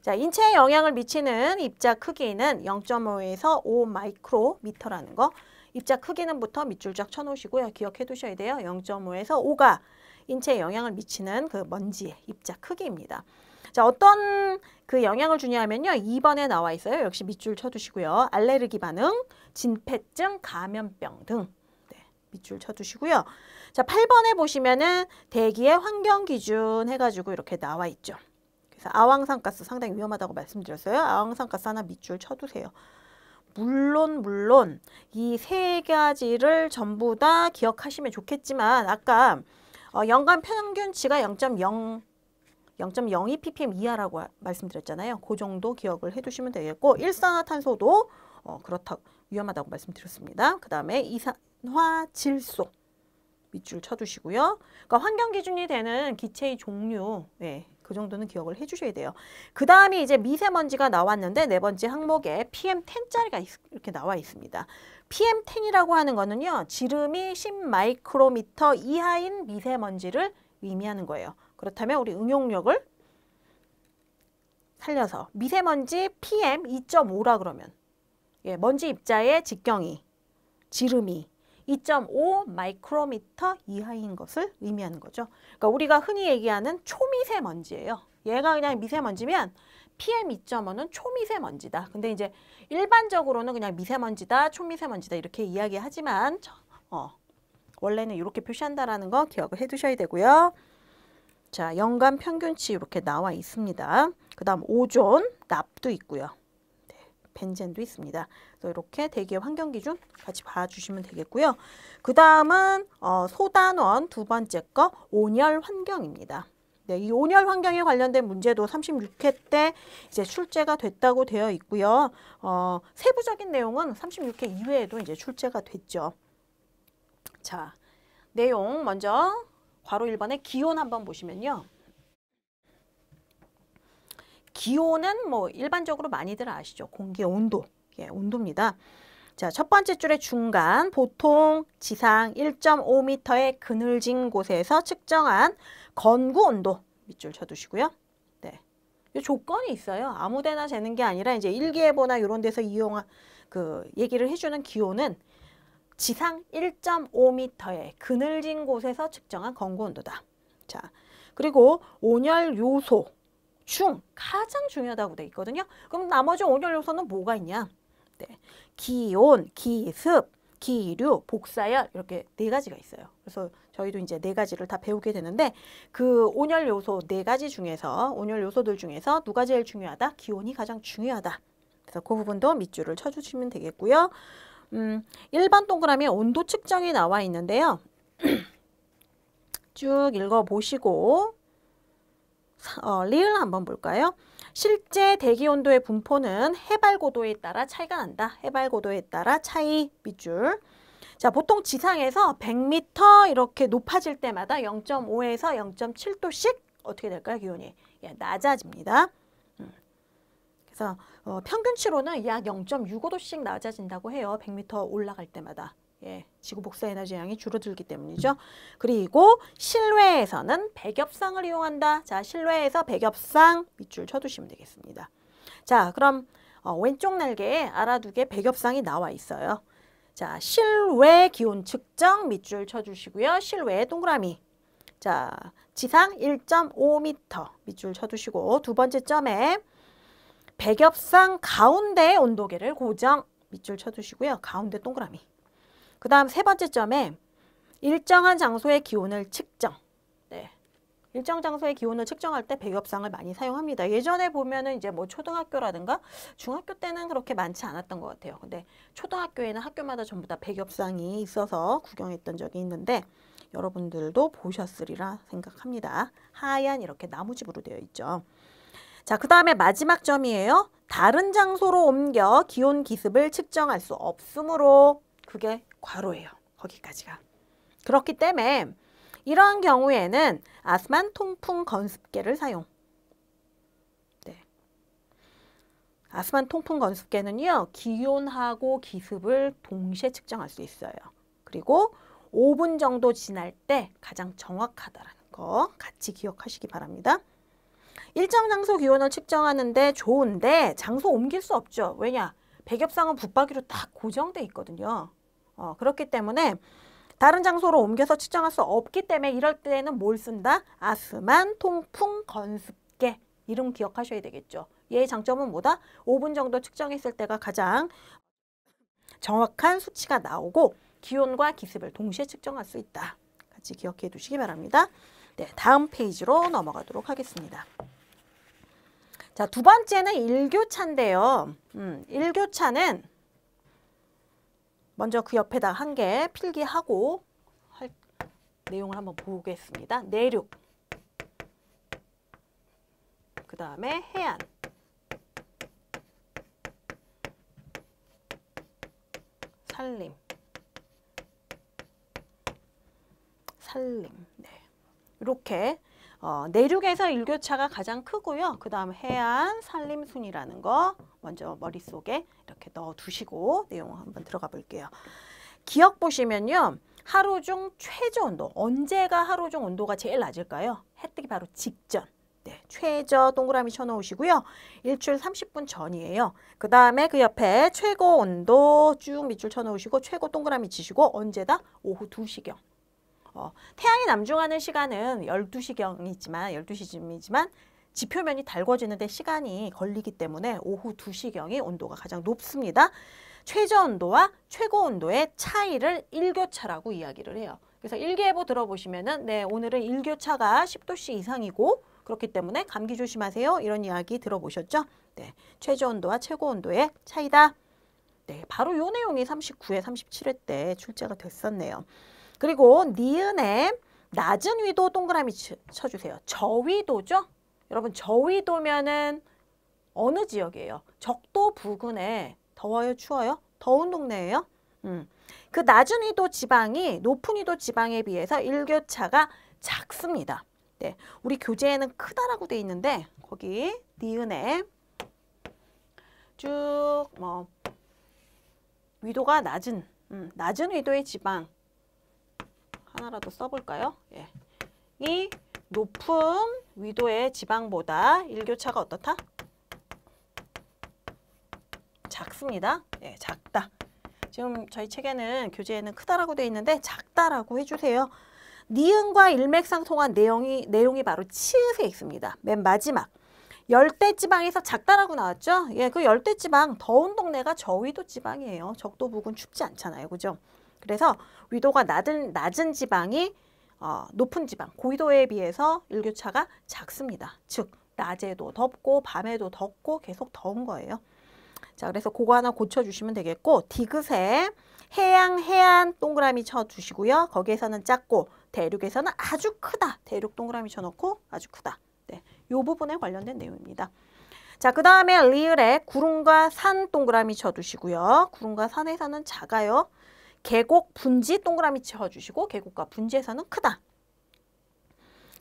Speaker 1: 자, 인체에 영향을 미치는 입자 크기는 0.5에서 5 마이크로미터라는 거. 입자 크기는부터 밑줄 쫙 쳐놓으시고요. 기억해 두셔야 돼요. 0.5에서 5가 인체에 영향을 미치는 그 먼지의 입자 크기입니다. 자, 어떤 그 영향을 주냐면요. 2번에 나와 있어요. 역시 밑줄 쳐두시고요. 알레르기 반응, 진폐증, 감염병 등. 네, 밑줄 쳐두시고요. 자, 8번에 보시면은 대기의 환경 기준 해가지고 이렇게 나와 있죠. 그래서 아황산가스 상당히 위험하다고 말씀드렸어요. 아황산가스 하나 밑줄 쳐두세요. 물론 이 세 가지를 전부 다 기억하시면 좋겠지만 아까 연간 평균치가 0.02 ppm 이하라고 말씀드렸잖아요. 그 정도 기억을 해두시면 되겠고 일산화탄소도 그렇다고 위험하다고 말씀드렸습니다. 그 다음에 이산화질소 밑줄 쳐두시고요. 그러니까 환경 기준이 되는 기체의 종류, 네, 그 정도는 기억을 해주셔야 돼요. 그 다음에 이제 미세먼지가 나왔는데 네 번째 항목에 PM10짜리가 이렇게 나와 있습니다. PM10이라고 하는 거는요, 지름이 10 마이크로미터 이하인 미세먼지를 의미하는 거예요. 그렇다면 우리 응용력을 살려서 미세먼지 PM2.5라 그러면 먼지 입자의 직경이, 지름이 2.5 마이크로미터 이하인 것을 의미하는 거죠. 그러니까 우리가 흔히 얘기하는 초미세먼지예요. 얘가 그냥 미세먼지면 PM2.5는 초미세먼지다. 근데 이제 일반적으로는 그냥 미세먼지다, 초미세먼지다 이렇게 이야기하지만 원래는 이렇게 표시한다라는 거 기억을 해두셔야 되고요. 자, 연간 평균치 이렇게 나와 있습니다. 그 다음 오존, 납도 있고요. 네, 벤젠도 있습니다. 그래서 이렇게 대기의 환경 기준 같이 봐주시면 되겠고요. 그 다음은 소단원 두 번째 거 온열 환경입니다. 네, 이 온열 환경에 관련된 문제도 36회 때 이제 출제가 됐다고 되어 있고요. 세부적인 내용은 36회 이후에도 이제 출제가 됐죠. 자, 내용 먼저 괄호 1번에 기온 한번 보시면요. 기온은 뭐 일반적으로 많이들 아시죠. 공기의 온도, 온도입니다. 자, 첫 번째 줄의 중간, 보통 지상 1.5m의 그늘진 곳에서 측정한 건구 온도 밑줄 쳐두시고요. 네, 조건이 있어요. 아무데나 재는 게 아니라 이제 일기예보나 이런 데서 얘기를 해주는 기온은 지상 1.5m의 그늘진 곳에서 측정한 건구 온도다. 자, 그리고 온열 요소 중 가장 중요하다고 돼 있거든요. 그럼 나머지 온열 요소는 뭐가 있냐? 네, 기온, 기습, 기류, 복사열 이렇게 네 가지가 있어요. 그래서 저희도 이제 네 가지를 다 배우게 되는데 그 온열 요소 네 가지 중에서 온열 요소들 중에서 누가 제일 중요하다? 기온이 가장 중요하다. 그래서 그 부분도 밑줄을 쳐주시면 되겠고요. 1번 동그라미에 온도 측정이 나와 있는데요. 쭉 읽어보시고 리을 한번 볼까요? 실제 대기 온도의 분포는 해발 고도에 따라 차이가 난다. 해발 고도에 따라 차이 밑줄. 자, 보통 지상에서 100m 이렇게 높아질 때마다 0.5에서 0.7도씩 어떻게 될까요? 기온이 낮아집니다. 그래서 평균치로는 약 0.65도씩 낮아진다고 해요. 100m 올라갈 때마다. 지구 복사 에너지 양이 줄어들기 때문이죠. 그리고 실외에서는 백엽상을 이용한다. 자, 실외에서 백엽상 밑줄 쳐두시면 되겠습니다. 자, 그럼 왼쪽 날개에 알아두게 백엽상이 나와 있어요. 자, 실외 기온 측정 밑줄 쳐주시고요. 실외 동그라미. 자, 지상 1.5m 밑줄 쳐두시고 두 번째 점에 백엽상 가운데 온도계를 고정 밑줄 쳐두시고요. 가운데 동그라미. 그 다음 세 번째 점에 일정한 장소의 기온을 측정. 네. 일정 장소의 기온을 측정할 때 백엽상을 많이 사용합니다. 예전에 보면은 이제 뭐 초등학교라든가 중학교 때는 그렇게 많지 않았던 것 같아요. 근데 초등학교에는 학교마다 전부 다 백엽상이 있어서 구경했던 적이 있는데 여러분들도 보셨으리라 생각합니다. 하얀 이렇게 나무집으로 되어 있죠. 자, 그 다음에 마지막 점이에요. 다른 장소로 옮겨 기온 기습을 측정할 수 없으므로 그게 괄호예요. 거기까지가. 그렇기 때문에 이러한 경우에는 아스만 통풍 건습계를 사용. 네. 아스만 통풍 건습계는요. 기온하고 기습을 동시에 측정할 수 있어요. 그리고 5분 정도 지날 때 가장 정확하다라는 거 같이 기억하시기 바랍니다. 일정 장소 기온을 측정하는데 좋은데 장소 옮길 수 없죠. 왜냐? 백엽상은 붙박이로 딱 고정돼 있거든요. 그렇기 때문에 다른 장소로 옮겨서 측정할 수 없기 때문에 이럴 때는 뭘 쓴다? 아스만 통풍 건습계. 이름 기억하셔야 되겠죠. 얘의 장점은 뭐다? 5분 정도 측정했을 때가 가장 정확한 수치가 나오고 기온과 기습을 동시에 측정할 수 있다. 같이 기억해 두시기 바랍니다. 네, 다음 페이지로 넘어가도록 하겠습니다. 자, 두 번째는 일교차인데요. 일교차는 먼저 그 옆에다 한 개 필기하고 할 내용을 한번 보겠습니다. 내륙, 그 다음에 해안, 산림, 네. 이렇게 내륙에서 일교차가 가장 크고요. 그 다음 해안, 산림 순이라는 거 먼저 머릿속에 이렇게 넣어두시고 내용 한번 들어가 볼게요. 기억 보시면요. 하루 중 최저 온도, 언제가 하루 중 온도가 제일 낮을까요? 해 뜨기 바로 직전. 네, 최저 동그라미 쳐놓으시고요. 일출 30분 전이에요. 그 다음에 그 옆에 최고 온도 쭉 밑줄 쳐놓으시고 최고 동그라미 치시고 언제다? 오후 2시경. 태양이 남중하는 시간은 12시경이지만 지표면이 달궈지는데 시간이 걸리기 때문에 오후 2시경이 온도가 가장 높습니다. 최저 온도와 최고 온도의 차이를 일교차라고 이야기를 해요. 그래서 일기예보 들어보시면은 네, 오늘은 일교차가 10도씨 이상이고 그렇기 때문에 감기 조심하세요. 이런 이야기 들어보셨죠? 네, 최저 온도와 최고 온도의 차이다. 네, 바로 요 내용이 39회, 37회 때 출제가 됐었네요. 그리고 니은에 낮은 위도 동그라미 쳐주세요. 저위도죠? 여러분 저위도면은 어느 지역이에요? 적도 부근에 더워요? 추워요? 더운 동네예요? 그 낮은 위도 지방이 높은 위도 지방에 비해서 일교차가 작습니다. 네, 우리 교재에는 크다라고 돼 있는데 거기 니은에 쭉 뭐 위도가 낮은 위도의 지방 하나라도 써볼까요? 예. 이 높은 위도의 지방보다 일교차가 어떻다? 작습니다. 예, 작다. 지금 저희 책에는 교재에는 크다라고 되어 있는데 작다라고 해주세요. 니은과 일맥상통한 내용이 바로 치읓에 있습니다. 맨 마지막. 열대지방에서 작다라고 나왔죠? 예, 그 열대지방, 더운 동네가 저위도 지방이에요. 적도 부근 춥지 않잖아요. 그죠? 그래서 위도가 낮은 지방이 높은 지방, 고위도에 비해서 일교차가 작습니다. 즉, 낮에도 덥고 밤에도 덥고 계속 더운 거예요. 자, 그래서 그거 하나 고쳐주시면 되겠고 디귿에 해안 동그라미 쳐주시고요. 거기에서는 작고 대륙에서는 아주 크다. 대륙 동그라미 쳐놓고 아주 크다. 네, 이 부분에 관련된 내용입니다. 자, 그 다음에 리을에 구름과 산 동그라미 쳐두시고요. 구름과 산에서는 작아요. 계곡, 분지 동그라미 쳐주시고 계곡과 분지에서는 크다.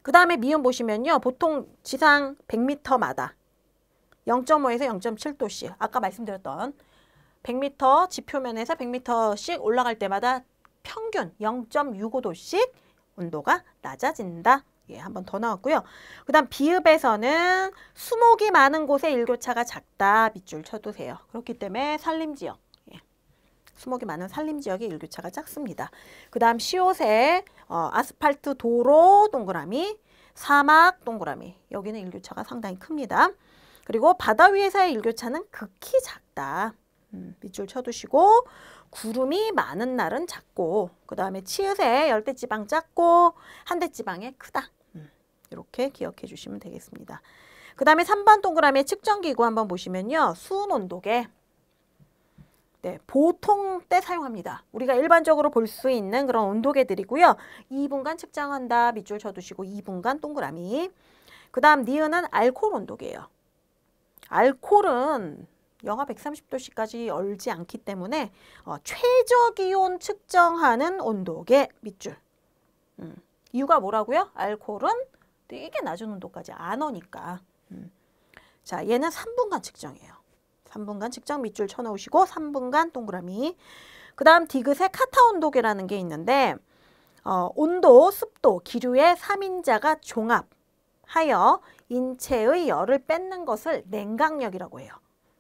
Speaker 1: 그 다음에 미음 보시면요. 보통 지상 100m마다 0.5에서 0.7도씩 아까 말씀드렸던 100m 지표면에서 100m씩 올라갈 때마다 평균 0.65도씩 온도가 낮아진다. 예, 한 번 더 나왔고요. 그 다음 비읍에서는 수목이 많은 곳에 일교차가 작다. 밑줄 쳐두세요. 그렇기 때문에 산림지역. 수목이 많은 산림지역의 일교차가 작습니다. 그 다음 시옷에 아스팔트 도로 동그라미, 사막 동그라미. 여기는 일교차가 상당히 큽니다. 그리고 바다 위에서의 일교차는 극히 작다. 밑줄 쳐두시고 구름이 많은 날은 작고 그 다음에 치읓에 열대지방 작고 한대지방에 크다. 이렇게 기억해 주시면 되겠습니다. 그 다음에 3번 동그라미의 측정기구 한번 보시면요. 수온 온도계. 네, 보통 때 사용합니다. 우리가 일반적으로 볼 수 있는 그런 온도계들이고요. 2분간 측정한다. 밑줄 쳐두시고 2분간 동그라미. 그 다음 니은은 알코올 온도계예요. 알코올은 영하 130도씨까지 얼지 않기 때문에 최저기온 측정하는 온도계 밑줄. 이유가 뭐라고요? 알코올은 되게 낮은 온도까지 안 오니까. 자, 얘는 3분간 측정이에요. 3분간 측정 밑줄 쳐놓으시고 3분간 동그라미. 그 다음 디귿에 카타 온도계라는 게 있는데 온도, 습도, 기류의 3인자가 종합하여 인체의 열을 뺏는 것을 냉각력이라고 해요.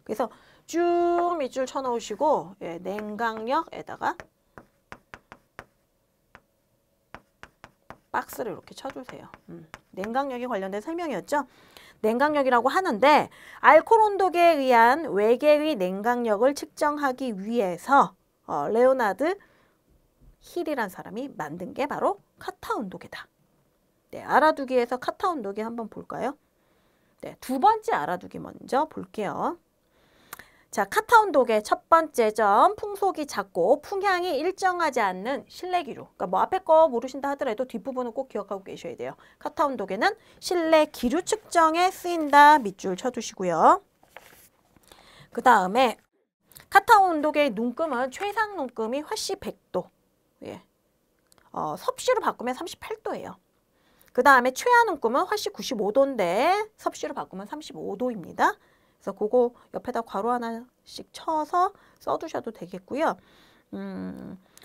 Speaker 1: 그래서 쭉 밑줄 쳐놓으시고 냉각력에다가 박스를 이렇게 쳐주세요. 냉각력에 관련된 설명이었죠. 냉각력이라고 하는데 알코올 온도계에 의한 외계의 냉각력을 측정하기 위해서 레오나드 힐이란 사람이 만든 게 바로 카타 온도계다. 네, 알아두기에서 카타 온도계 한번 볼까요? 네, 두 번째 알아두기 먼저 볼게요. 자, 카타 온도계 첫 번째 점, 풍속이 작고 풍향이 일정하지 않는 실내 기류. 그러니까 뭐 앞에 거 모르신다 하더라도 뒷부분은 꼭 기억하고 계셔야 돼요. 카타 온도계는 실내 기류 측정에 쓰인다. 밑줄 쳐두시고요. 그 다음에 카타 온도계의 눈금은 최상 눈금이 화씨 100도. 예. 섭씨로 바꾸면 38도예요. 그 다음에 최하 눈금은 화씨 95도인데 섭씨로 바꾸면 35도입니다. 그래서 그거 옆에다 괄호 하나씩 쳐서 써두셔도 되겠고요.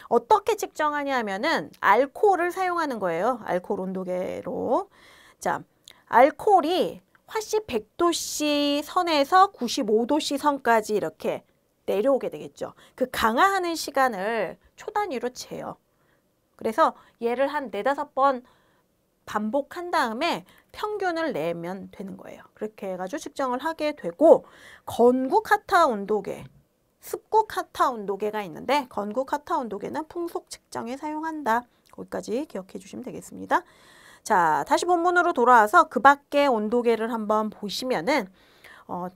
Speaker 1: 어떻게 측정하냐 하면은 알코올을 사용하는 거예요. 알코올 온도계로. 자, 알코올이 화씨 100도씨 선에서 95도씨 선까지 이렇게 내려오게 되겠죠. 그 강화하는 시간을 초 단위로 재요. 그래서 얘를 한 4-5번 반복한 다음에 평균을 내면 되는 거예요. 그렇게 해가지고 측정을 하게 되고 건구 카타 온도계, 습구 카타 온도계가 있는데 건구 카타 온도계는 풍속 측정에 사용한다. 거기까지 기억해 주시면 되겠습니다. 자, 다시 본문으로 돌아와서 그 밖의 온도계를 한번 보시면은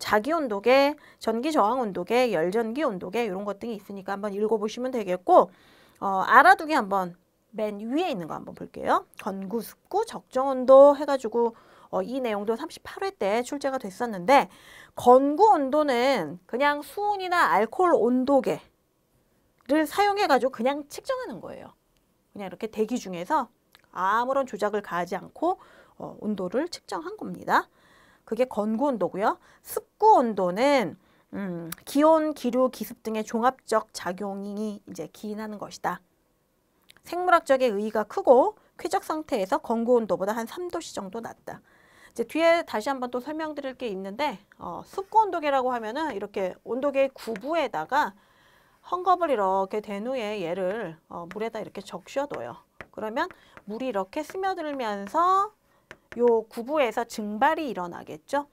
Speaker 1: 자기 온도계, 전기 저항 온도계, 열전기 온도계 이런 것 등이 있으니까 한번 읽어보시면 되겠고 알아두기 한번 맨 위에 있는 거 한번 볼게요. 건구, 습구, 적정 온도 해가지고 이 내용도 38회 때 출제가 됐었는데 건구 온도는 그냥 수온이나 알코올 온도계를 사용해가지고 그냥 측정하는 거예요. 그냥 이렇게 대기 중에서 아무런 조작을 가하지 않고 온도를 측정한 겁니다. 그게 건구 온도고요. 습구 온도는 기온, 기류, 기습 등의 종합적 작용이 이제 기인하는 것이다. 생물학적의 의의가 크고 쾌적 상태에서 건구 온도보다 한 3도씨 정도 낮다. 이제 뒤에 다시 한번 또 설명드릴 게 있는데 습구 온도계라고 하면은 이렇게 온도계 구부에다가 헝겊을 이렇게 댄 후에 얘를 물에다 이렇게 적셔둬요. 그러면 물이 이렇게 스며들면서 요 구부에서 증발이 일어나겠죠.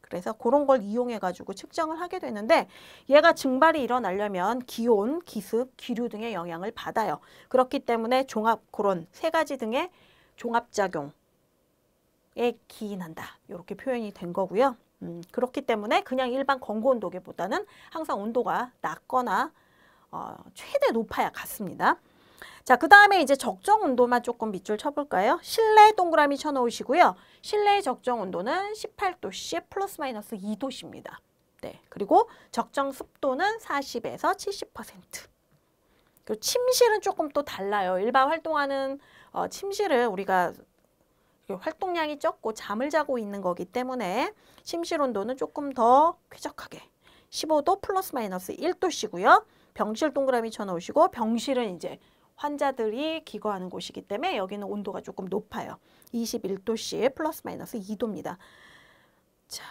Speaker 1: 그래서 그런 걸 이용해 가지고 측정을 하게 되는데 얘가 증발이 일어나려면 기온, 기습, 기류 등의 영향을 받아요. 그렇기 때문에 그런 세 가지 등의 종합작용에 기인한다. 이렇게 표현이 된 거고요. 그렇기 때문에 그냥 일반 건구 온도계보다는 항상 온도가 낮거나 최대 높아야 같습니다. 자, 그 다음에 이제 적정 온도만 조금 밑줄 쳐볼까요? 실내 동그라미 쳐놓으시고요. 실내의 적정 온도는 18도씨 플러스 마이너스 2도씨입니다. 네, 그리고 적정 습도는 40에서 70%. 그리고 침실은 조금 또 달라요. 일반 활동하는 침실은 우리가 활동량이 적고 잠을 자고 있는 거기 때문에 침실 온도는 조금 더 쾌적하게 15도 플러스 마이너스 1도씨고요. 병실 동그라미 쳐놓으시고 병실은 이제 환자들이 기거하는 곳이기 때문에 여기는 온도가 조금 높아요. 21도씨 플러스 마이너스 2도입니다. 자,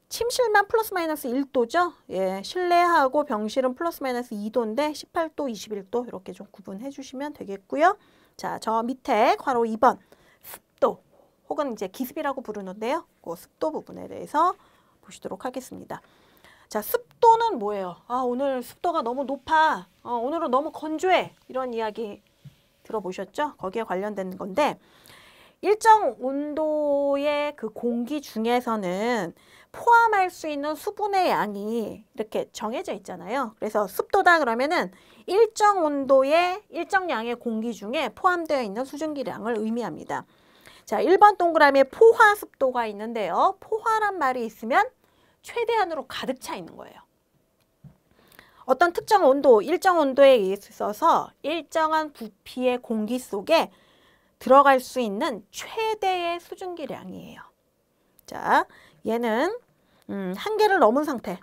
Speaker 1: 침실만 플러스 마이너스 1도죠. 예, 실내하고 병실은 플러스 마이너스 2도인데 18도, 21도 이렇게 좀 구분해 주시면 되겠고요. 자, 저 밑에 괄호 2번 습도 혹은 이제 기습이라고 부르는데요. 그 습도 부분에 대해서 보시도록 하겠습니다. 자, 습도는 뭐예요? 아, 오늘 습도가 너무 높아. 오늘은 너무 건조해. 이런 이야기 들어보셨죠? 거기에 관련된 건데 일정 온도의 그 공기 중에서는 포함할 수 있는 수분의 양이 이렇게 정해져 있잖아요. 그래서 습도다 그러면은 일정 온도의 일정 양의 공기 중에 포함되어 있는 수증기량을 의미합니다. 자, 1번 동그라미에 포화 습도가 있는데요. 포화란 말이 있으면 최대한으로 가득 차 있는 거예요. 어떤 특정 온도, 일정 온도에 있어서 일정한 부피의 공기 속에 들어갈 수 있는 최대의 수증기량이에요. 자, 얘는 한계를 넘은 상태.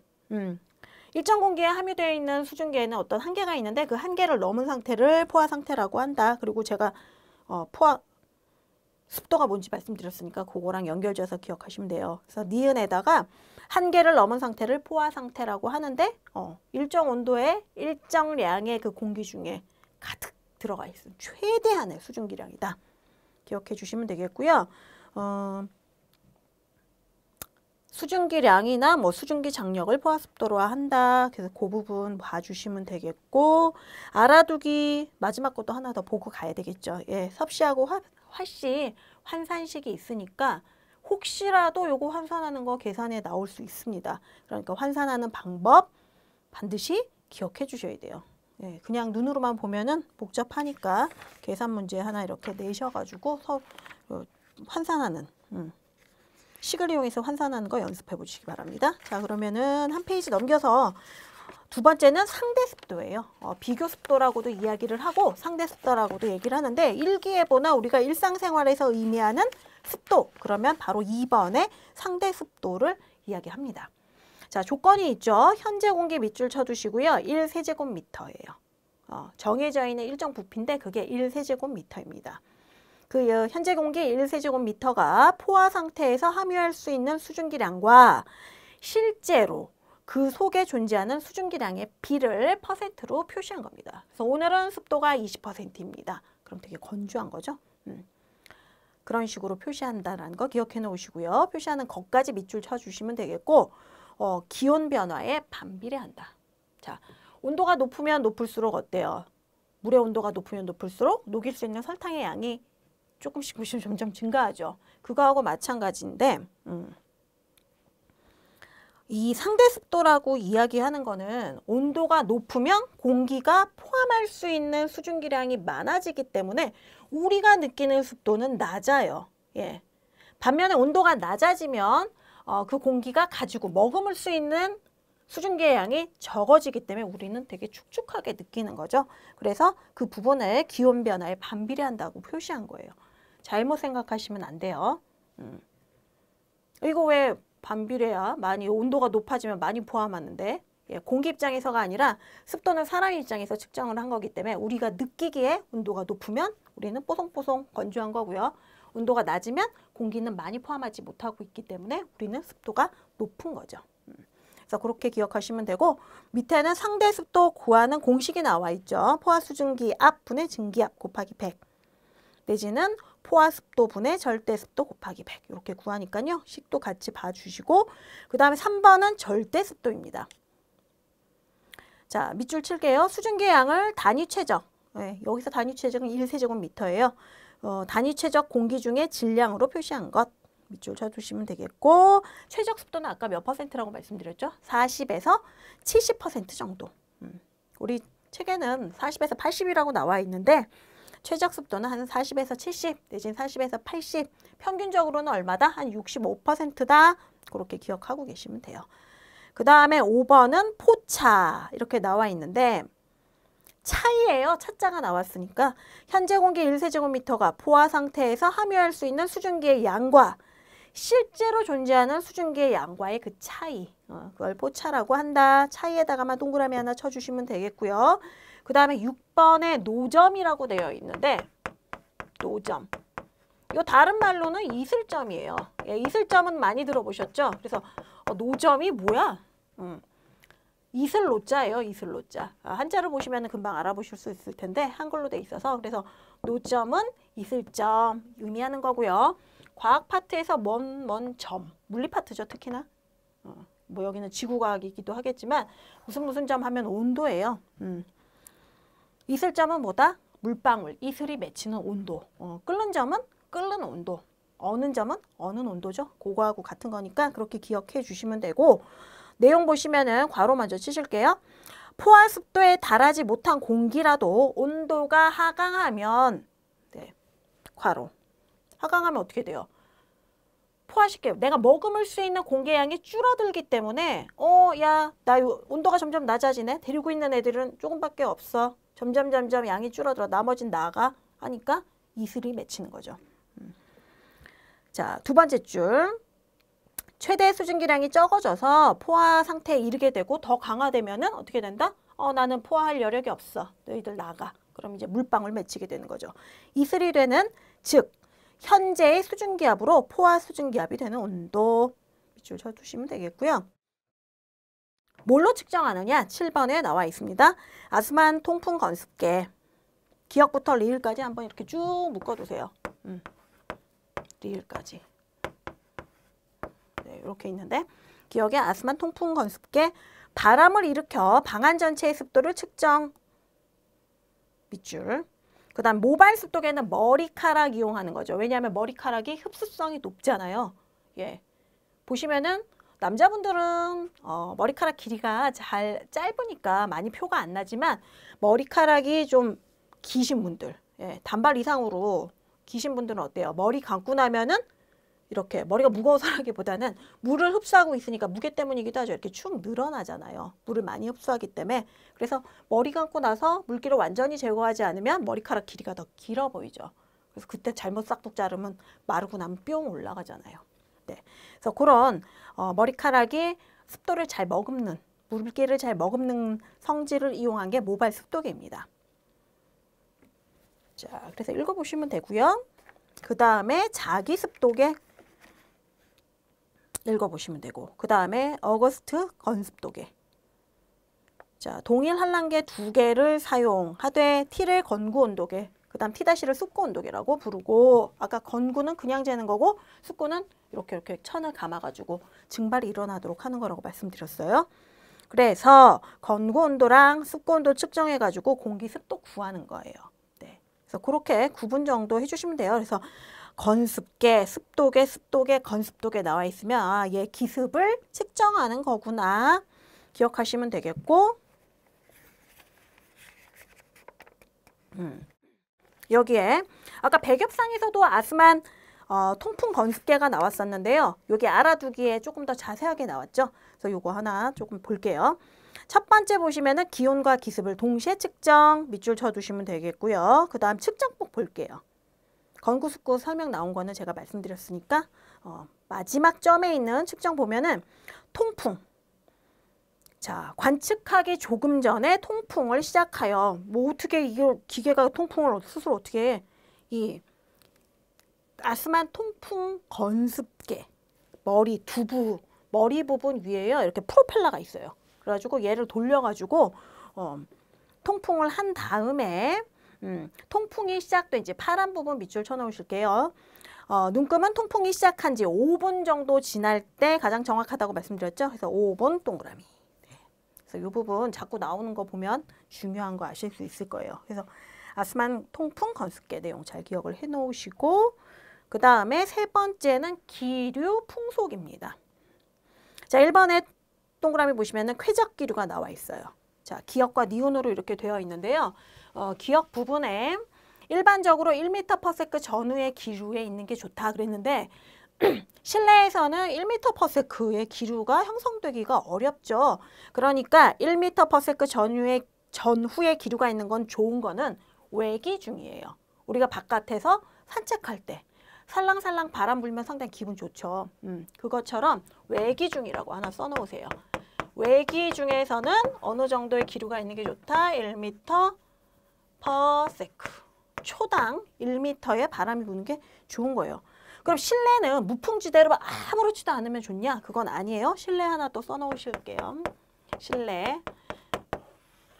Speaker 1: 일정 공기에 함유되어 있는 수증기에는 어떤 한계가 있는데 그 한계를 넘은 상태를 포화 상태라고 한다. 그리고 제가 포화 습도가 뭔지 말씀드렸으니까 그거랑 연결지어서 기억하시면 돼요. 그래서 니은에다가 한계를 넘은 상태를 포화 상태라고 하는데 일정 온도에 일정량의 그 공기 중에 가득 들어가 있는 최대한의 수증기량이다. 기억해 주시면 되겠고요. 수증기량이나 뭐 수증기 장력을 포화습도로 한다. 그래서 그 부분 봐주시면 되겠고 알아두기 마지막 것도 하나 더 보고 가야 되겠죠. 예, 섭씨하고 화씨 환산식이 있으니까 혹시라도 요거 환산하는 거 계산에 나올 수 있습니다. 그러니까 환산하는 방법 반드시 기억해 주셔야 돼요. 예, 그냥 눈으로만 보면은 복잡하니까 계산 문제 하나 이렇게 내셔가지고 환산하는 식을 이용해서 환산하는 거 연습해 보시기 바랍니다. 자, 그러면은 한 페이지 넘겨서 두 번째는 상대 습도예요. 비교 습도라고도 이야기를 하고 상대 습도라고도 얘기를 하는데 일기예보나 우리가 일상생활에서 의미하는 습도 그러면 바로 2번의 상대 습도를 이야기합니다. 자, 조건이 있죠. 현재 공기 밑줄 쳐두시고요. 1세제곱미터예요. 정해져 있는 일정 부피인데 그게 1세제곱미터입니다. 그 현재 공기 1세제곱미터가 포화 상태에서 함유할 수 있는 수증기량과 실제로 그 속에 존재하는 수증기량의 비를 퍼센트로 표시한 겁니다. 그래서 오늘은 습도가 20%입니다. 그럼 되게 건조한 거죠. 그런 식으로 표시한다는 거 기억해 놓으시고요. 표시하는 것까지 밑줄 쳐주시면 되겠고 기온 변화에 반비례한다. 자, 온도가 높으면 높을수록 어때요? 물의 온도가 높으면 높을수록 녹일 수 있는 설탕의 양이 조금씩 점점 증가하죠. 그거하고 마찬가지인데 이 상대 습도라고 이야기하는 거는 온도가 높으면 공기가 포함할 수 있는 수증기량이 많아지기 때문에 우리가 느끼는 습도는 낮아요. 예. 반면에 온도가 낮아지면 그 공기가 가지고 머금을 수 있는 수증기의 양이 적어지기 때문에 우리는 되게 축축하게 느끼는 거죠. 그래서 그 부분을 기온 변화에 반비례한다고 표시한 거예요. 잘못 생각하시면 안 돼요. 이거 왜 반비례야? 많이 온도가 높아지면 많이 포함하는데 공기 입장에서가 아니라 습도는 사람 입장에서 측정을 한 거기 때문에 우리가 느끼기에 온도가 높으면 우리는 뽀송뽀송 건조한 거고요. 온도가 낮으면 공기는 많이 포함하지 못하고 있기 때문에 우리는 습도가 높은 거죠. 그래서 그렇게 기억하시면 되고 밑에는 상대 습도 구하는 공식이 나와 있죠. 포화수증기 압 분의 증기압 곱하기 100 내지는 포화습도 분의 절대습도 곱하기 100 이렇게 구하니까요. 식도 같이 봐주시고 그 다음에 3번은 절대습도입니다. 자, 밑줄 칠게요. 수증기의 양을 단위 최적. 네, 여기서 단위 최적은 1세제곱미터예요. 단위 최적 공기 중에 질량으로 표시한 것. 밑줄 쳐주시면 되겠고 최적 습도는 아까 몇 퍼센트라고 말씀드렸죠? 40에서 70% 정도. 우리 책에는 40에서 80이라고 나와 있는데 최적 습도는 한 40에서 70 내지는 40에서 80 평균적으로는 얼마다? 한 65%다. 그렇게 기억하고 계시면 돼요. 그 다음에 5번은 포차 이렇게 나와 있는데 차이예요. 차자가 나왔으니까 현재 공기 1세제곱미터가 포화 상태에서 함유할 수 있는 수증기의 양과 실제로 존재하는 수증기의 양과의 그 차이 그걸 포차라고 한다. 차이에다가만 동그라미 하나 쳐주시면 되겠고요. 그 다음에 6번에 노점이라고 되어 있는데 노점 이거 다른 말로는 이슬점이에요. 예, 이슬점은 많이 들어보셨죠? 그래서 노점이 뭐야? 이슬 노자예요. 이슬 노자. 한자를 보시면 금방 알아보실 수 있을 텐데 한글로 돼 있어서 그래서 노점은 이슬점 의미하는 거고요. 과학 파트에서 먼 점, 물리 파트죠 특히나. 뭐 여기는 지구과학이기도 하겠지만 무슨 점 하면 온도예요. 이슬점은 뭐다? 물방울, 이슬이 맺히는 온도. 끓는 점은 끓는 온도. 어는 점은 어는 온도죠. 그거하고 같은 거니까 그렇게 기억해 주시면 되고 내용 보시면은 괄호 먼저 치실게요. 포화 습도에 달하지 못한 공기라도 온도가 하강하면 네, 괄호. 하강하면 어떻게 돼요? 포화시켜요. 내가 머금을 수 있는 공기의 양이 줄어들기 때문에 야, 나 온도가 점점 낮아지네. 데리고 있는 애들은 조금밖에 없어. 점점 양이 줄어들어. 나머진 나가 하니까 이슬이 맺히는 거죠. 자, 두 번째 줄. 최대 수증기량이 적어져서 포화 상태에 이르게 되고 더 강화되면은 어떻게 된다? 나는 포화할 여력이 없어. 너희들 나가. 그럼 이제 물방울 맺히게 되는 거죠. 이슬이 되는 즉 현재의 수증기압으로 포화 수증기압이 되는 온도. 밑줄 쳐주시면 되겠고요. 뭘로 측정하느냐? 7번에 나와 있습니다. 아스만 통풍 건습계. 기역부터 리을까지 한번 이렇게 쭉 묶어두세요. 리을까지. 네, 이렇게 있는데 기역의 아스만 통풍 건습계. 바람을 일으켜 방안 전체의 습도를 측정. 밑줄. 그 다음 모발 습도계는 머리카락 이용하는 거죠. 왜냐하면 머리카락이 흡수성이 높잖아요. 예, 보시면은 남자분들은 머리카락 길이가 짧으니까 많이 표가 안 나지만 머리카락이 좀 기신 분들, 예, 단발 이상으로 기신 분들은 어때요? 머리 감고 나면은 이렇게 머리가 무거워서라기보다는 물을 흡수하고 있으니까 무게 때문이기도 하죠. 이렇게 축 늘어나잖아요. 물을 많이 흡수하기 때문에. 그래서 머리 감고 나서 물기를 완전히 제거하지 않으면 머리카락 길이가 더 길어 보이죠. 그래서 그때 잘못 싹둑 자르면 마르고 나면 뿅 올라가잖아요. 네. 그래서 그런 머리카락이 습도를 잘 머금는, 물기를 잘 머금는 성질을 이용한 게 모발 습도계입니다. 자, 그래서 읽어보시면 되고요. 그 다음에 자기 습도계 읽어보시면 되고 그 다음에 어거스트 건습도계. 자, 동일 한란계 2개를 사용하되 T를 건구 온도계, 그 다음 T-를 습고 온도계라고 부르고 아까 건구는 그냥 재는 거고 습고는 이렇게 천을 감아가지고 증발이 일어나도록 하는 거라고 말씀드렸어요. 그래서 건구 온도랑 습고 온도 측정해가지고 공기 습도 구하는 거예요. 네. 그래서 그렇게 구분 정도 해주시면 돼요. 그래서 건습계, 습도계, 건습도계 나와 있으면 얘 기습을 측정하는 거구나 기억하시면 되겠고 여기에 아까 배겹상에서도 아스만 통풍 건습계가 나왔었는데요. 여기 알아두기에 조금 더 자세하게 나왔죠. 그래서 요거 하나 조금 볼게요. 첫 번째 보시면은 기온과 기습을 동시에 측정 밑줄 쳐두시면 되겠고요. 그 다음 측정법 볼게요. 건구, 습고 설명 나온 거는 제가 말씀드렸으니까 마지막 점에 있는 측정 보면은 통풍. 자, 관측하기 조금 전에 통풍을 시작하여 뭐 어떻게 이게 기계가 통풍을 스스로 어떻게 해? 이 아스만 통풍 건습계 머리 두부 머리 부분 위에요 이렇게 프로펠러가 있어요. 그래가지고 얘를 돌려가지고 통풍을 한 다음에 통풍이 시작된 이제 파란 부분 밑줄 쳐놓으실게요. 눈금은 통풍이 시작한 지 5분 정도 지날 때 가장 정확하다고 말씀드렸죠. 그래서 5분 동그라미. 네. 그래서 이 부분 자꾸 나오는 거 보면 중요한 거 아실 수 있을 거예요. 그래서 아스만 통풍 건습계 내용 잘 기억을 해 놓으시고 그 다음에 세 번째는 기류 풍속입니다. 자, 1번에 동그라미 보시면은 쾌적 기류가 나와 있어요. 자, 기역과 니은으로 이렇게 되어 있는데요. 기역 부분에 일반적으로 1m/s 전후의 기류에 있는 게 좋다 그랬는데 실내에서는 1m/s의 기류가 형성되기가 어렵죠. 그러니까 1m/s 전후의 기류가 있는 건 좋은 거는 외기 중이에요. 우리가 바깥에서 산책할 때 살랑살랑 바람 불면 상당히 기분 좋죠. 그것처럼 외기 중이라고 하나 써놓으세요. 외기 중에서는 어느 정도의 기류가 있는 게 좋다? 1m/s. 초당 1m의 바람이 부는 게 좋은 거예요. 그럼 실내는 무풍지대로 아무렇지도 않으면 좋냐? 그건 아니에요. 실내 하나 또 써놓으실게요.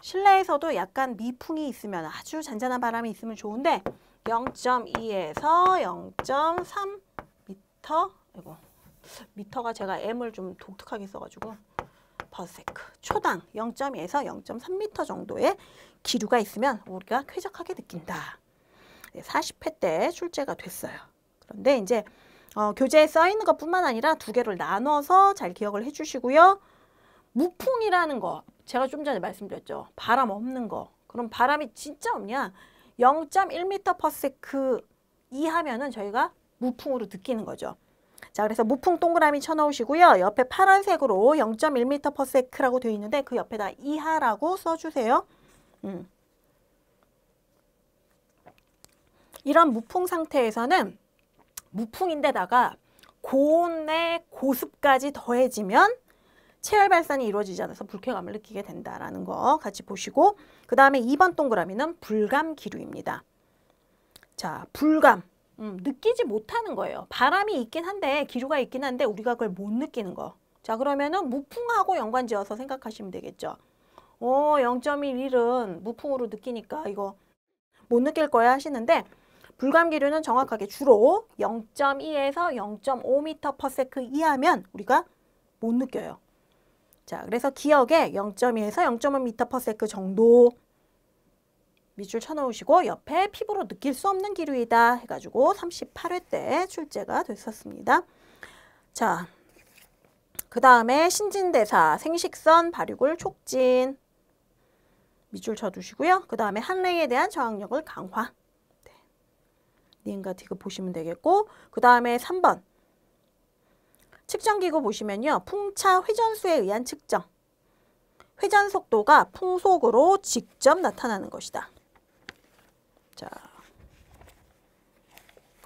Speaker 1: 실내에서도 약간 미풍이 있으면 아주 잔잔한 바람이 있으면 좋은데 0.2에서 0.3 미터, 이거 미터가 제가 M을 좀 독특하게 써가지고 퍼세크 초당 0.2에서 0.3m 정도의 기류가 있으면 우리가 쾌적하게 느낀다. 40회 때 출제가 됐어요. 그런데 이제 교재에 써 있는 것뿐만 아니라 두 개를 나눠서 잘 기억을 해주시고요. 무풍이라는 거 제가 좀 전에 말씀드렸죠. 바람 없는 거. 그럼 바람이 진짜 없냐? 0.1m/s 이하면은 저희가 무풍으로 느끼는 거죠. 자, 그래서 무풍 동그라미 쳐놓으시고요. 옆에 파란색으로 0.1m/s라고 되어 있는데 그 옆에다 이하라고 써주세요. 이런 무풍 상태에서는 무풍인데다가 고온의 고습까지 더해지면 체열 발산이 이루어지지 않아서 불쾌감을 느끼게 된다라는 거 같이 보시고, 그 다음에 2번 동그라미는 불감 기류입니다. 자, 불감. 느끼지 못하는 거예요. 바람이 있긴 한데, 기류가 있긴 한데 우리가 그걸 못 느끼는 거. 자, 그러면은 무풍하고 연관지어서 생각하시면 되겠죠. 0.1은 무풍으로 느끼니까 이거 못 느낄 거야 하시는데, 불감 기류는 정확하게 주로 0.2에서 0.5m/s 이하면 우리가 못 느껴요. 자, 그래서 기억에 0.2에서 0.5m/s 정도 밑줄 쳐놓으시고 옆에 피부로 느낄 수 없는 기류이다 해가지고 38회 때 출제가 됐었습니다. 자, 그 다음에 신진대사, 생식선, 발육을 촉진 밑줄 쳐두시고요. 그 다음에 한랭에 대한 저항력을 강화. 니은과 디귿 보시면 되겠고, 그 다음에 3번 측정기구 보시면요. 풍차 회전수에 의한 측정. 회전 속도가 풍속으로 직접 나타나는 것이다. 자,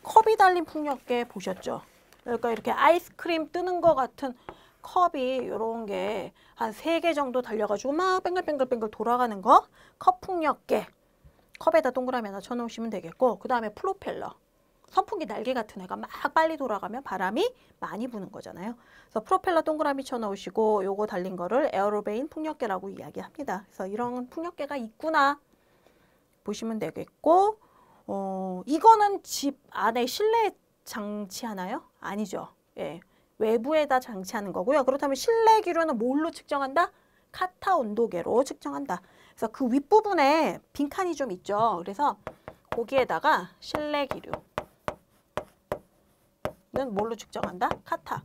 Speaker 1: 컵이 달린 풍력계 보셨죠? 그러니까 이렇게 아이스크림 뜨는 것 같은 컵이 이런 게 한 3개 정도 달려가지고 막 뱅글뱅글 돌아가는 거. 컵 풍력계. 컵에다 동그라미 하나 쳐놓으시면 되겠고, 그 다음에 프로펠러. 선풍기 날개 같은 애가 막 빨리 돌아가면 바람이 많이 부는 거잖아요. 그래서 프로펠러 동그라미 쳐놓으시고 요거 달린 거를 에어로베인 풍력계라고 이야기합니다. 그래서 이런 풍력계가 있구나 보시면 되겠고, 이거는 집 안에 실내 장치하나요? 아니죠. 예, 외부에다 장치하는 거고요. 그렇다면 실내 기류는 뭘로 측정한다? 카타 온도계로 측정한다. 그래서 그 윗부분에 빈칸이 좀 있죠. 그래서 거기에다가 실내 기류는 뭘로 측정한다? 카타.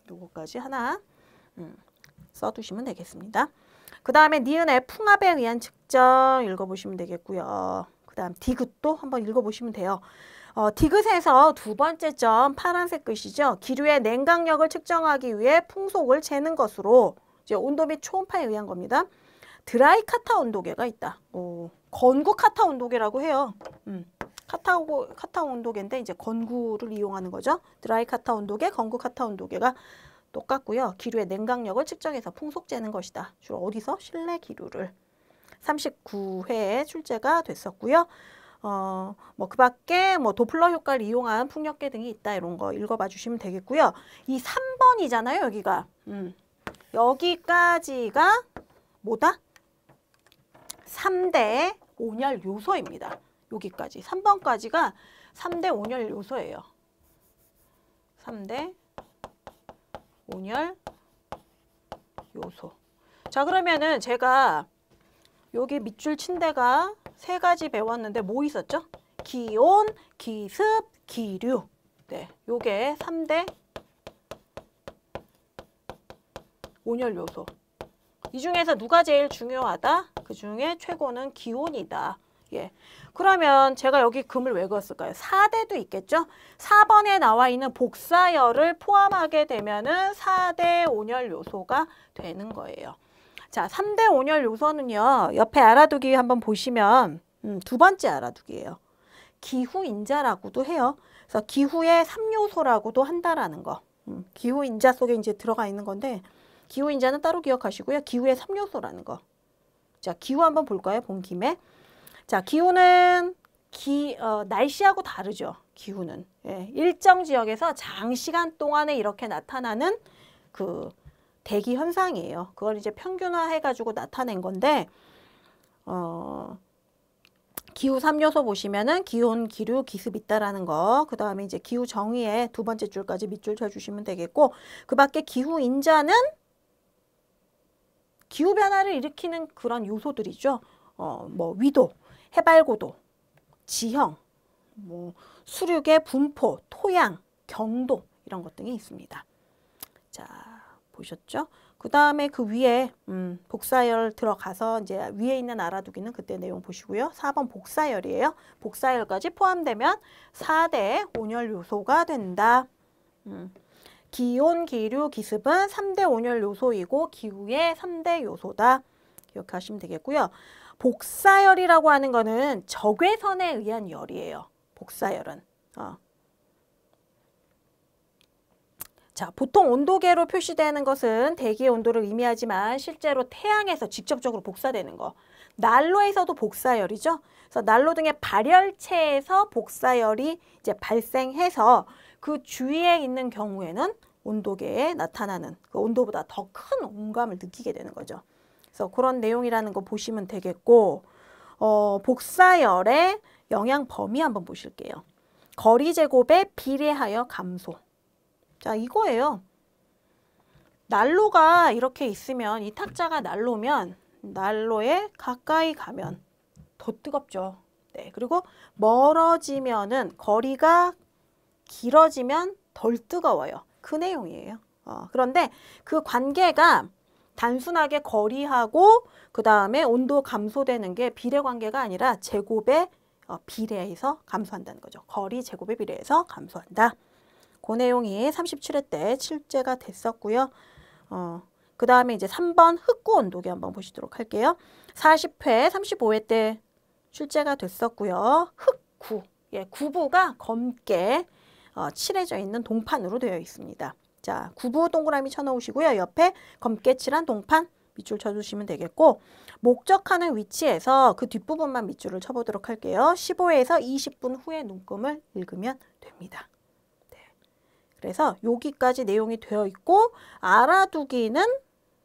Speaker 1: 요거까지 하나 써두시면 되겠습니다. 그 다음에 니은의 풍압에 의한 측정 읽어보시면 되겠고요. 그 다음 디귿도 한번 읽어보시면 돼요. 디귿에서 두 번째 점 파란색 글씨죠. 기류의 냉각력을 측정하기 위해 풍속을 재는 것으로 이제 온도 및 초음파에 의한 겁니다. 드라이 카타 온도계가 있다. 건구 카타 온도계라고 해요. 카타 온도계인데 이제 건구를 이용하는 거죠. 드라이 카타 온도계, 건구 카타 온도계가 똑같고요. 기류의 냉각력을 측정해서 풍속 재는 것이다. 주로 어디서? 실내 기류를. 39회에 출제가 됐었고요. 뭐 그 밖에 뭐 도플러 효과를 이용한 풍력계 등이 있다. 이런 거 읽어봐 주시면 되겠고요. 이 3번이잖아요. 여기가. 여기까지가 뭐다? 3대 온열 요소입니다. 여기까지. 3번까지가 3대 온열 요소예요. 3대 온열 요소. 자, 그러면은 제가 여기 밑줄 친 데가 3가지 배웠는데 뭐 있었죠? 기온, 기습, 기류. 네, 요게 3대 온열 요소. 이 중에서 누가 제일 중요하다? 그 중에 최고는 기온이다. 예. 그러면 제가 여기 금을 왜 그었을까요? 4대도 있겠죠? 4번에 나와 있는 복사열을 포함하게 되면은 4대 온열 요소가 되는 거예요. 자, 3대 온열 요소는요. 옆에 알아두기 한번 보시면 두 번째 알아두기예요. 기후인자라고도 해요. 그래서 기후의 3요소라고도 한다라는 거. 기후인자 속에 이제 들어가 있는 건데 기후인자는 따로 기억하시고요. 기후의 3요소라는 거. 자, 기후 한번 볼까요? 본 김에. 자, 기후는 날씨하고 다르죠. 기후는. 예, 일정 지역에서 장시간 동안에 이렇게 나타나는 그 대기 현상이에요. 그걸 이제 평균화해가지고 나타낸 건데, 기후 3요소 보시면은 기온, 기류, 기습 있다라는 거. 그 다음에 이제 기후 정의의 두 번째 줄까지 밑줄 쳐주시면 되겠고, 그 밖에 기후 인자는 기후 변화를 일으키는 그런 요소들이죠. 뭐 위도, 해발 고도, 지형, 뭐 수륙의 분포, 토양, 경도 이런 것 등이 있습니다. 자, 보셨죠? 그 다음에 그 위에 복사열 들어가서 이제 위에 있는 알아두기는 그때 내용 보시고요. 4번 복사열이에요. 복사열까지 포함되면 4대 온열 요소가 된다. 기온, 기류, 기습은 3대 온열 요소이고 기후의 3대 요소다. 기억하시면 되겠고요. 복사열이라고 하는 거는 적외선에 의한 열이에요. 복사열은. 자, 보통 온도계로 표시되는 것은 대기의 온도를 의미하지만 실제로 태양에서 직접적으로 복사되는 거. 난로에서도 복사열이죠. 그래서 난로 등의 발열체에서 복사열이 이제 발생해서 그 주위에 있는 경우에는 온도계에 나타나는 그 온도보다 더 큰 온감을 느끼게 되는 거죠. 그래서 그런 내용이라는 거 보시면 되겠고, 복사열의 영향 범위 한번 보실게요. 거리 제곱에 비례하여 감소. 자, 이거예요. 난로가 이렇게 있으면, 이 탁자가 난로면 난로에 가까이 가면 더 뜨겁죠. 네, 그리고 멀어지면은 거리가 길어지면 덜 뜨거워요. 그 내용이에요. 그런데 그 관계가 단순하게 거리하고 그 다음에 온도 감소되는 게 비례 관계가 아니라 제곱에 비례해서 감소한다는 거죠. 거리 제곱에 비례해서 감소한다. 그 내용이 37회 때 출제가 됐었고요. 그 다음에 이제 3번 흑구 온도계 한번 보시도록 할게요. 40회, 35회 때 출제가 됐었고요. 흑구, 예, 구부가 검게 칠해져 있는 동판으로 되어 있습니다. 자, 구부 동그라미 쳐놓으시고요. 옆에 검게 칠한 동판 밑줄 쳐주시면 되겠고, 목적하는 위치에서 그 뒷부분만 밑줄을 쳐보도록 할게요. 15회에서 20분 후에 눈금을 읽으면 됩니다. 네. 그래서 여기까지 내용이 되어 있고, 알아두기는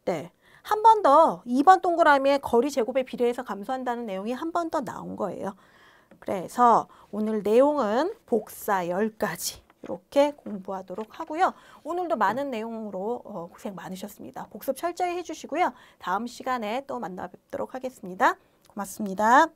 Speaker 1: 네, 한 번 더 2번 동그라미에 거리 제곱에 비례해서 감소한다는 내용이 한 번 더 나온 거예요. 그래서 오늘 내용은 복사열까지 이렇게 공부하도록 하고요. 오늘도 많은 내용으로 고생 많으셨습니다. 복습 철저히 해주시고요. 다음 시간에 또 만나 뵙도록 하겠습니다. 고맙습니다.